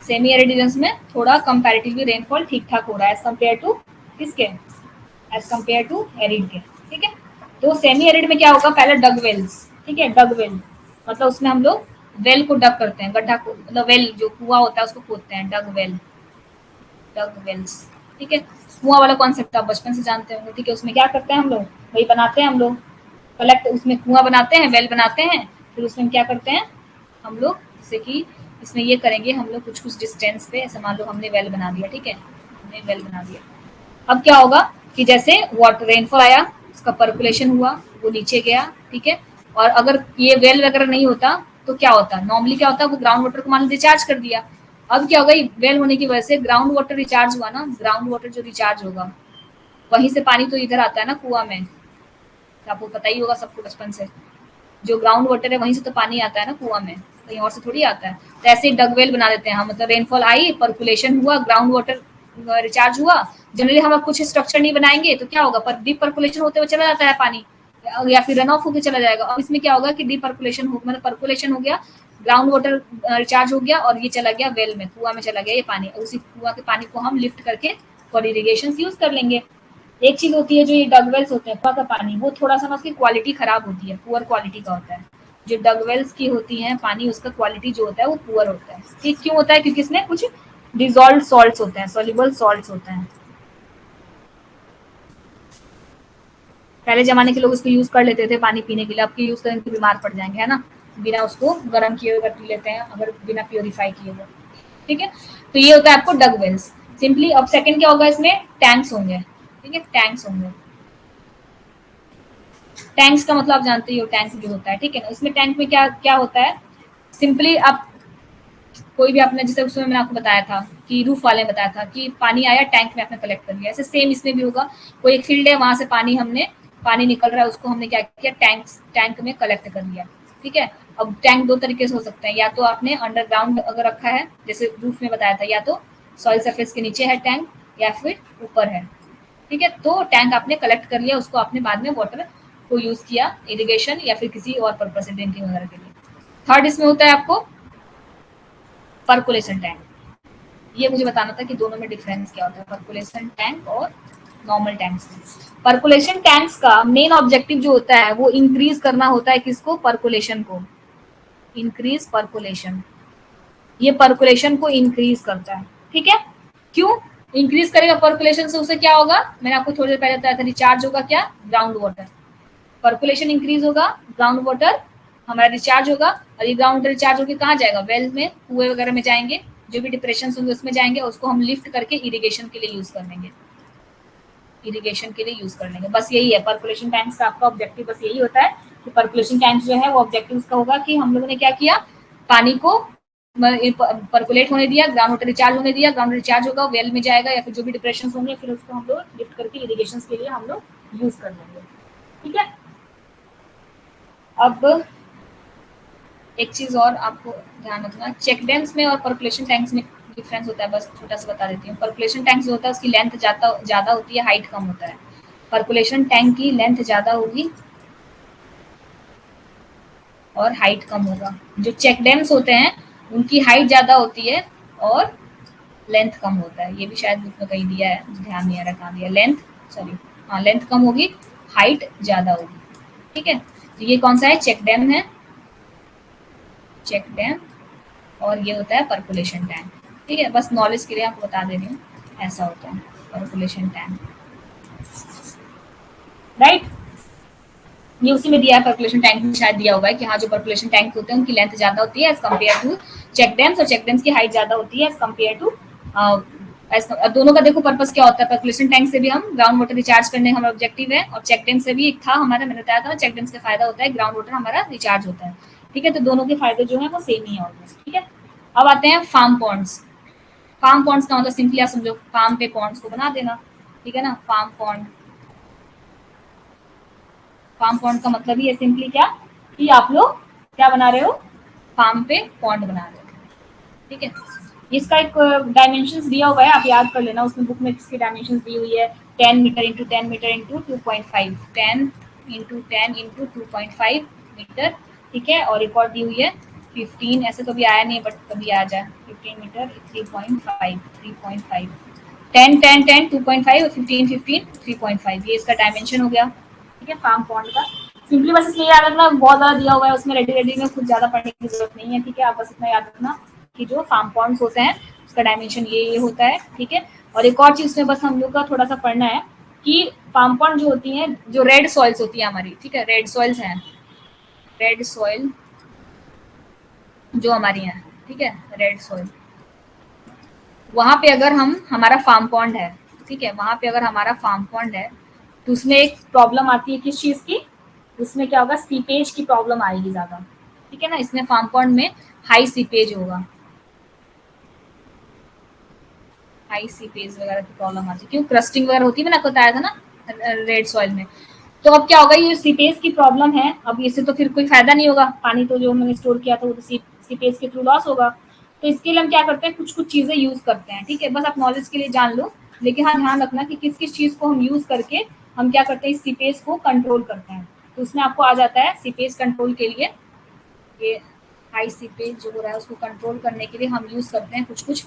सेमी एरिड रीजन में थोड़ा कंपैरेटिवली रेनफॉल ठीक ठाक हो रहा है एज कम्पेयर टू किसके, एज कम्पेयर टू एरिड के, ठीक है। तो सेमी एरिड में क्या होगा, पहले डग वेल्स, ठीक है, डग वेल मतलब उसमें हम लोग वेल को डग करते हैं, गड्ढा को, मतलब वेल जो कुआं होता है उसको खोदते हैं, डग वेल, डग वेल्स, ठीक है। कुआं वाला कॉन्सेप्ट आप बचपन से जानते होंगे, ठीक है। उसमें क्या करते हैं हम लोग, वही बनाते हैं हम लोग, कलेक्ट, उसमें कुआं बनाते हैं, वेल बनाते हैं, फिर उसमें क्या करते हैं हम लोग, जैसे कि इसमें ये करेंगे हम लोग कुछ कुछ डिस्टेंस पे, ऐसे मान लो हमने वेल बना दिया, ठीक है, हमने वेल बना दिया। अब क्या होगा कि जैसे वाटर रेनफॉल आया, उसका पर्कुलेशन हुआ, वो नीचे गया, ठीक है। और अगर ये वेल वगैरह नहीं होता तो क्या होता, नॉर्मली क्या होता, वो ग्राउंड वाटर को मान लो रिचार्ज कर दिया। अब क्या होगा, वेल होने की वजह से ग्राउंड वाटर रिचार्ज हुआ ना, ग्राउंड वाटर जो रिचार्ज होगा वहीं से पानी तो इधर आता है ना कुआं में, आपको पता ही होगा सबको बचपन से, जो ग्राउंड वाटर है वहीं से तो पानी आता है ना कुआं में, कहीं और से थोड़ी आता है। तो ऐसे ही डगवेल बना देते हैं हम, मतलब रेनफॉल आई, पर्कुलेशन हुआ, ग्राउंड वाटर रिचार्ज हुआ। जनरली हम कुछ स्ट्रक्चर नहीं बनाएंगे तो क्या होगा, पर डीप पर्कुलेशन होते हुए चला जाता है पानी, या फिर रन ऑफ होकर चला जाएगा। अब इसमें क्या होगा कि डीप पर्कुलेशन हो, मतलब पर्कुलेशन हो गया, ग्राउंड वाटर रिचार्ज हो गया और ये चला गया वेल में, कुआं में चला गया ये पानी, उसी कुआं के पानी को हम लिफ्ट करके फॉर इरिगेशन यूज कर लेंगे, एक चीज होती है जो ये डगवेल्स होते हैं, कुआं का पानी, वो थोड़ा सा ना उसकी क्वालिटी खराब होती है, पुअर क्वालिटी का होता है। जो डगवेल्स की होती है पानी, उसका क्वालिटी जो होता है वो पुअर होता है। ठीक, क्यों होता है? क्योंकि इसमें कुछ डिजॉल्व सॉल्ट्स होते हैं, सोल्यूबल सॉल्ट्स होते हैं। पहले जमाने के लोग उसको यूज कर लेते थे पानी पीने के लिए, अब के यूज करेंगे तो बीमार पड़ जाएंगे, है ना। बिना उसको गर्म किए हुए पी लेते हैं, अगर बिना प्योरीफाई किए हुए। ठीक है, तो ये होता है आपको डग वेल्स सिंपली। अब सेकंड क्या होगा इसमें? टैंक्स होंगे। ठीक है, टैंक्स होंगे। टैंक्स का मतलब आप जानते ही हो, टैंक जो होता है, ठीक है ना। इसमें टैंक में क्या क्या होता है? सिंपली आप कोई भी आपने, जैसे उसमें मैंने आपको बताया था कि रूफ वाले ने बताया था कि पानी आया टैंक में आपने कलेक्ट कर लिया, ऐसे सेम इसमें भी होगा। कोई एक फील्ड है, वहां से पानी हमने, पानी निकल रहा है, उसको हमने क्या किया? टैंक में कलेक्ट कर लिया। ठीक है, अब टैंक दो तरीके से हो सकते हैं, या तो आपने अंडरग्राउंड अगर रखा है, जैसे रूफ में बताया था, या तो सॉइल सरफेस के नीचे है टैंक, या फिर ऊपर है। ठीक है, तो टैंक आपने कलेक्ट कर लिया, उसको आपने बाद में वाटर को यूज किया, इरिगेशन या फिर किसी और पर्पज से, ड्रिंकिंग वगैरह के लिए। थर्ड इसमें होता है आपको पर्कुलेशन टैंक। ये मुझे बताना था कि दोनों में डिफरेंस क्या होता है, पर्कुलेशन टैंक और नॉर्मल टैंक्स में। पर्कुलेशन टैंक्स का मेन ऑब्जेक्टिव जो होता है वो इंक्रीज करना होता है, किसको? पर्कुलेशन को। इंक्रीज पर्कुलेशन, ये पर्कुलेशन को इंक्रीज करता है। ठीक है, क्यों इंक्रीज करेगा पर्कुलेशन से? उससे क्या होगा? मैंने आपको थोड़ी देर पहले बताया था, रिचार्ज होगा क्या? Ground water. पर्कुलेशन इंक्रीज होगा, ग्राउंड वाटर हमारा रिचार्ज होगा, और ये ग्राउंड वाटर रिचार्ज होकर कहाँ जाएगा? वेल में, कुएं वगैरह में जाएंगे, जो भी डिप्रेशन होंगे उसमें जाएंगे, उसको हम लिफ्ट करके इरिगेशन के लिए यूज कर लेंगे, इरिगेशन के लिए यूज कर लेंगे। बस यही है पर्कुलेशन टैंक्स का आपका ऑब्जेक्टिव, बस यही होता है कि पर्कुलेशन टैंक्स जो है वो ऑब्जेक्टिव उसका होगा कि हम लोगों ने क्या किया, पानी को पर्कुलेट होने दिया, ग्राउंड वाटर रिचार्ज होने दिया, ग्राउंड रिचार्ज होगा, वेल में जाएगा, या फिर जो भी डिप्रेशन होंगे, फिर उसको हम लोग लिफ्ट करके इरिगेशन के लिए हम लोग यूज कर लेंगे। ठीक है, अब एक चीज और आपको ध्यान रखना, चेक डैम्स में और पर्कुलेशन टैंक्स में डिफरेंस होता है, बस छोटा सा बता देती हूँ। पर्कुलेशन टैंक जो होता है उसकी लेंथ ज्यादा होती है, हाइट कम होता है। पर्कुलेशन टैंक की लेंथ ज्यादा होगी और हाइट कम होगा। जो चेक डैम्स होते हैं उनकी हाइट ज्यादा होती है और लेंथ कम होता है। ये भी शायद बुक में कहीं दिया है, ध्यान नहीं आ रहा कहाँ दिया। लेंथ, सॉरी, हाँ, लेंथ कम होगी, हाइट ज्यादा होगी। ठीक है, तो ये कौन सा है? चेक डैम है, चेक डैम, और ये होता है पर्कुलेशन टैंक। ठीक है, बस नॉलेज के लिए आपको बता दे रही हूँ, ऐसा होता है पर्कुलेशन टैंक। राइट, ये उसी में दिया है, पर्कुलेशन टैंक में शायद दिया हुआ है कि हाँ, जो पर्कुलेशन टैंक होते हैं उनकी लेंथ ज्यादा होती है as compare to check dams, और चेक डैम्स की हाइट ज्यादा होती है एज कम्पेयर टू। दोनों का देखो पर्पस क्या होता है, पर्कुलेशन टैंक से भी हम ग्राउंड वाटर रिचार्ज करने का हमारा ऑब्जेक्टिव है, और चेक डैम से भी एक था हमारा, मैंने बताया था चेक डैम्स का फायदा होता है ग्राउंड वाटर हमारा रिचार्ज होता है। ठीक है, तो दोनों के फायदे जो है वो सेम ही है ऑलमोस्ट। ठीक है, अब आते हैं फार्म पॉन्ड्स। फार्म पॉन्ड्स का मतलब सिंपली आप समझो, फार्म पे पॉन्ड्स को बना देना। ठीक है ना, फार्म पॉन्ड, फार्म पॉन्ड का मतलब ही है सिंपली क्या, कि आप लोग क्या बना रहे हो? फार्म पे पॉन्ड बना रहे हो। ठीक है, इसका एक डायमेंशन दिया हुआ है, आप याद कर लेना, उसमें बुक में इसकी डायमेंशन दी हुई है, 10 metre into 10 metre into 2.5, 10 into 10 into 2.5 metre. ठीक है, और एक और दी हुई है 15, ऐसे तो भी आया नहीं बट कभी आ जाए, 15 मीटर 3.5, 3.5, 10 10 10 2.5 और 15 15 3.5, ये इसका डायमेंशन हो गया। ठीक है, फार्म पॉन्ड का सिंपली बस इसलिए याद रखना, बहुत ज्यादा दिया हुआ है उसमें, रेडी रेडी में कुछ ज्यादा पढ़ने की जरूरत नहीं है। ठीक है, आप बस इतना याद रखना कि जो फार्म पॉन्ड्स होते हैं उसका डायमेंशन ये होता है। ठीक है, और एक और चीज में बस हम लोग का थोड़ा सा पढ़ना है कि फार्म पॉन्ड जो होती है, जो रेड सॉइल्स होती है हमारी, ठीक है, रेड सॉइल्स हैं, रेड सॉइल जो हमारी है, ठीक है, रेड सॉइल, वहां पे अगर हम, हमारा फार्म पॉन्ड है, ठीक है, वहां पे अगर हमारा फार्म पॉन्ड है, तो उसमें एक प्रॉब्लम आती है किस चीज की? उसमें क्या होगा? सीपेज की प्रॉब्लम आएगी ज्यादा। ठीक है ना, इसमें फार्म पॉन्ड में हाई सीपेज होगा, हाई सीपेज वगैरह की प्रॉब्लम आती है, क्यों? क्रस्टिंग वगैरह होती है, मैंने आपको बताया था ना रेड सॉइल में। तो अब क्या होगा, ये सीपेज की प्रॉब्लम है, अब इससे तो फिर कोई फायदा नहीं होगा, पानी तो जो हमने स्टोर किया था वो तो सीपेज के थ्रू लॉस होगा। तो इसके लिए हम क्या करते हैं, कुछ कुछ चीजें यूज करते हैं। ठीक है, बस आप नॉलेज के लिए जान लो, लेकिन हाँ ध्यान रखना कि किस किस चीज को हम यूज करके हम क्या करते हैं, इस सीपेज को कंट्रोल करते हैं। तो उसमें आपको आ जाता है सीपेज कंट्रोल के लिए, ये हाई सीपेज जो हो रहा है उसको कंट्रोल करने के लिए हम यूज करते हैं कुछ कुछ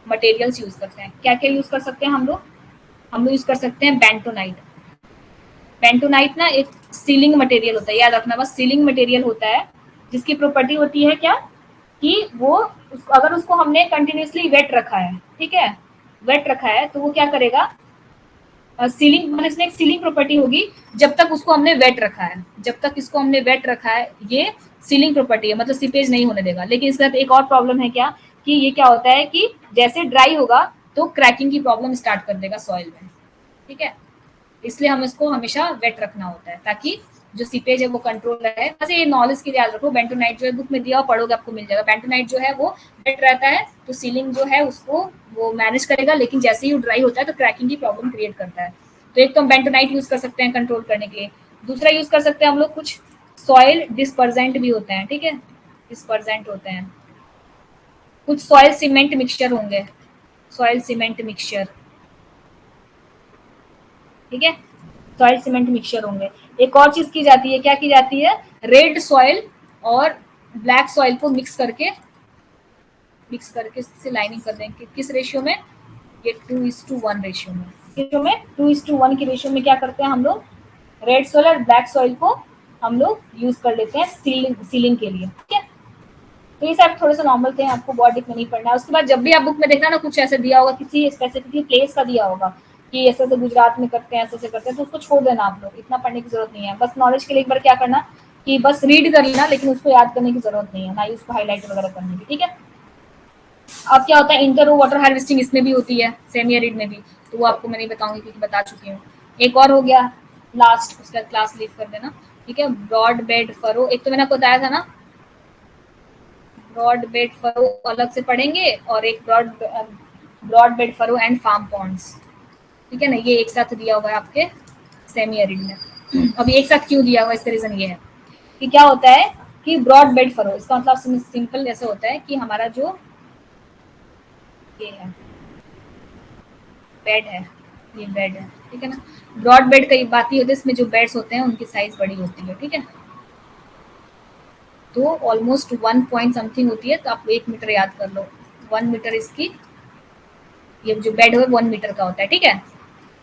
मटेरियल्स यूज करते हैं। क्या क्या यूज कर सकते हैं हम लोग? हम लोग यूज कर सकते हैं बेंटोनाइट। बेंटोनाइट ना एक सीलिंग मटेरियल होता है, याद रखना बस, सीलिंग मटेरियल होता है जिसकी प्रॉपर्टी होती है क्या कि वो अगर उसको हमने कंटिन्यूसली वेट रखा है, ठीक है, वेट रखा है तो वो क्या करेगा, सीलिंग मतलब इसमें एक सीलिंग प्रॉपर्टी होगी जब तक उसको हमने वेट रखा है, जब तक इसको हमने वेट रखा है ये सीलिंग प्रॉपर्टी है, मतलब सीपेज नहीं होने देगा। लेकिन इसके साथ एक और प्रॉब्लम है क्या कि ये क्या होता है कि जैसे ड्राई होगा तो क्रैकिंग की प्रॉब्लम स्टार्ट कर देगा सॉइल में, ठीक है, इसलिए हम इसको हमेशा वेट रखना होता है ताकि जो सीपेज है वो कंट्रोल रहे। वैसे ये नॉलेज के लिए याद रखो, बेंटोनाइट जो है बुक में दिया और पढ़ोगे आपको मिल जाएगा। बेंटोनाइट जो है वो वेट रहता है तो सीलिंग जो है उसको वो मैनेज करेगा, लेकिन जैसे ही वो ड्राई होता है तो क्रैकिंग की प्रॉब्लम क्रिएट करता है। तो एक तो हम बेंटोनाइट यूज कर सकते हैं कंट्रोल करने के लिए, दूसरा यूज कर सकते हैं हम लोग कुछ सॉइल डिस्पर्जेंट भी होते हैं, ठीक है, डिस्पर्जेंट होते हैं, कुछ सॉइल सीमेंट मिक्सचर होंगे, सॉइल सीमेंट मिक्सचर, ठीक है, सॉइल सीमेंट मिक्सचर होंगे। एक और चीज की जाती है, क्या की जाती है, रेड सॉइल और ब्लैक सॉइल को मिक्स करके इससे लाइनिंग कर देंगे, किस रेशियो में, ये 2:1 रेशियो में, 2:1 की रेशियो में क्या करते हैं हम लोग, रेड सॉइल और ब्लैक सॉइल को हम लोग यूज कर लेते हैं सीलिंग के लिए, ठीक है। तो ये सब थोड़े से नॉर्मल थे, आपको बहुत डीप में नहीं पढ़ना है। उसके बाद जब भी आप बुक में देखना ना कुछ ऐसे दिया होगा, किसी स्पेसिफिक प्लेस का दिया होगा कि ऐसे ऐसे गुजरात में करते हैं, ऐसे ऐसे करते हैं, तो उसको छोड़ देना, आप लोग इतना पढ़ने की जरूरत नहीं है। बस नॉलेज के लिए एक बार क्या करना कि बस रीड कर लेना, लेकिन उसको याद करने की जरूरत नहीं है, ना ही उसको हाईलाइट वगैरह करने की, ठीक है। अब क्या होता है, इंटर वाटर हार्वेस्टिंग इसमें भी होती है, सेमी एरिड में भी, तो वो आपको मैं नहीं बताऊंगी क्योंकि बता चुकी हूँ। एक और हो गया लास्ट, उसका क्लास लीव कर देना, ठीक है। ब्रॉड बेड फरो, एक तो मैंने आपको बताया था ना, ब्रॉड बेड फरो अलग से पढ़ेंगे, और एक broad bed furrow and farm ponds, ठीक है ना, ये एक साथ दिया हुआ है आपके सेमी एरिड में। अब एक साथ क्यों दिया हुआ है, इसका रीजन ये है कि क्या होता है कि ब्रॉड बेड फरो, इसका मतलब सिंपल ऐसे होता है कि हमारा जो ये है बेड है, ये बेड है, ठीक है ना। ब्रॉड बेड कई बात ही होती है, इसमें जो बेड्स होते हैं उनकी साइज बड़ी होती है, ठीक है, तो ऑलमोस्ट 1 पॉइंट समथिंग होती है, तो आप 1 मीटर याद कर लो, 1 मीटर इसकी, ये जो बेड है 1 मीटर का होता है, ठीक है,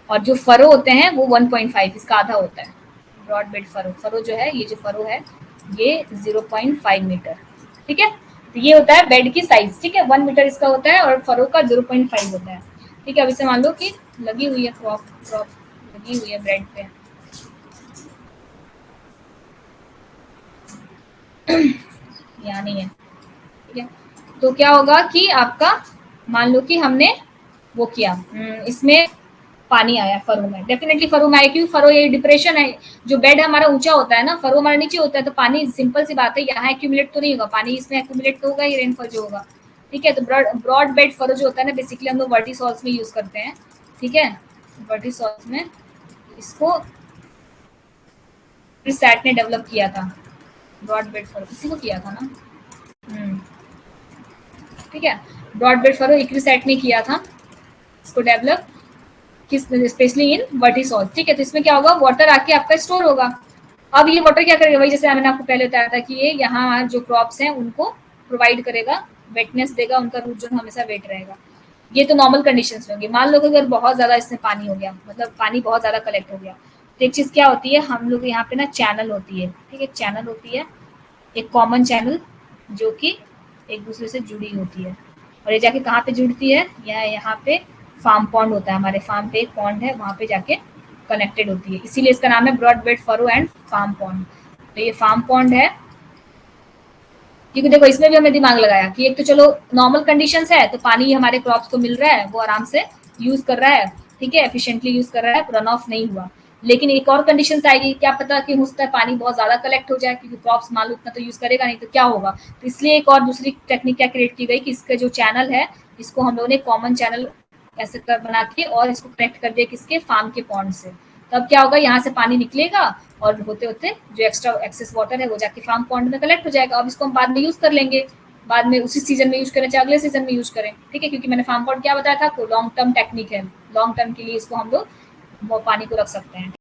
और जो फरो होते हैं वो 1.5, इसका आधा होता है। ब्रॉड बेड फरो जो है, ये जो फरो है ये 0.5 मीटर, ठीक है, तो ये होता है बेड की साइज, ठीक है, 1 मीटर इसका होता है और फरो का 0.5 होता है, ठीक है। अब इसे मान लो कि लगी हुई है क्रॉप लगी हुई है बेड पे, यहाँ नहीं है, ठीक है, तो क्या होगा कि आपका मान लो कि हमने वो किया, इसमें पानी आया फरो में, डेफिनेटली फरो में आया, क्योंकि फरो ये डिप्रेशन है, जो बेड हमारा ऊंचा होता है ना, फरो हमारा नीचे होता है, तो पानी सिंपल सी बात है यहाँ एक्यूमुलेट तो नहीं होगा पानी, इसमें एक्यूमुलेट तो होगा ही रेनफॉल जो होगा, ठीक है। तो ब्रॉड बेड फरो जो होता है ना, बेसिकली हम लोग वर्टिसॉल्स में यूज करते हैं, ठीक है, वर्टिसॉल्स में इसको सैट ने डेवलप किया था, ब्रॉड बेड फरो इसी को किया था ना, ठीक है, ब्रॉड बेड फरो इक्रिसैट ने किया था इसको डेवलप, स्पेशली इन वर्टिसॉल, ठीक है। तो इसमें क्या होगा, वाटर आके आपका स्टोर होगा। अब ये वाटर क्या करेगा, वही जैसे मैंने आपको पहले बताया था कि ये यहाँ जो क्रॉप्स हैं उनको प्रोवाइड करेगा, वेटनेस देगा, उनका रूट जोन हमेशा वेट रहेगा। ये तो नॉर्मल कंडीशंस में होंगी। मान लो कि अगर बहुत ज्यादा इसमें पानी हो गया, मतलब पानी बहुत ज्यादा कलेक्ट हो गया, तो एक चीज क्या होती है, हम लोग यहाँ पे ना चैनल होती है, ठीक है, चैनल होती है, एक कॉमन चैनल जो कि एक दूसरे से जुड़ी होती है, और ये जाके कहाँ पे जुड़ती है, यहाँ पे फार्म पॉन्ड होता है, हमारे फार्म पे एक पॉन्ड है, वहां पे जाके कनेक्टेड होती है, इसीलिए इसका नाम है broad bed furrow and farm pond. तो ये फार्म पॉन्ड है, क्योंकि देखो इसमें भी हमने दिमाग लगाया कि एक तो चलो नॉर्मल कंडीशंस है तो पानी हमारे क्रॉप्स को मिल रहा है, वो आराम से यूज कर रहा है, ठीक है, एफिशिएंटली यूज कर रहा है, रन ऑफ नहीं हुआ। लेकिन एक और कंडीशन आएगी, क्या पता कि हो सकता है पानी बहुत ज्यादा कलेक्ट हो जाए, क्योंकि क्रॉप्स मान लो उतना तो यूज करेगा नहीं, तो क्या होगा, तो इसलिए एक और दूसरी टेक्निक क्या क्रिएट की गई कि इसका जो चैनल है इसको हम लोगों ने कॉमन चैनल ऐसे कर बना के और इसको कनेक्ट कर दिया किसके, फार्म के पॉन्ड से। तब क्या होगा, यहाँ से पानी निकलेगा और होते होते जो एक्स्ट्रा एक्सेस वाटर है वो जाके फार्म पॉन्ड में कलेक्ट हो जाएगा। अब इसको हम बाद में यूज कर लेंगे, बाद में उसी सीजन में यूज करें चाहे अगले सीजन में यूज करें, ठीक है, क्योंकि मैंने फार्म पॉन्ड क्या बताया था, लॉन्ग टर्म टेक्निक है, लॉन्ग टर्म के लिए इसको हम लोग पानी को रख सकते हैं।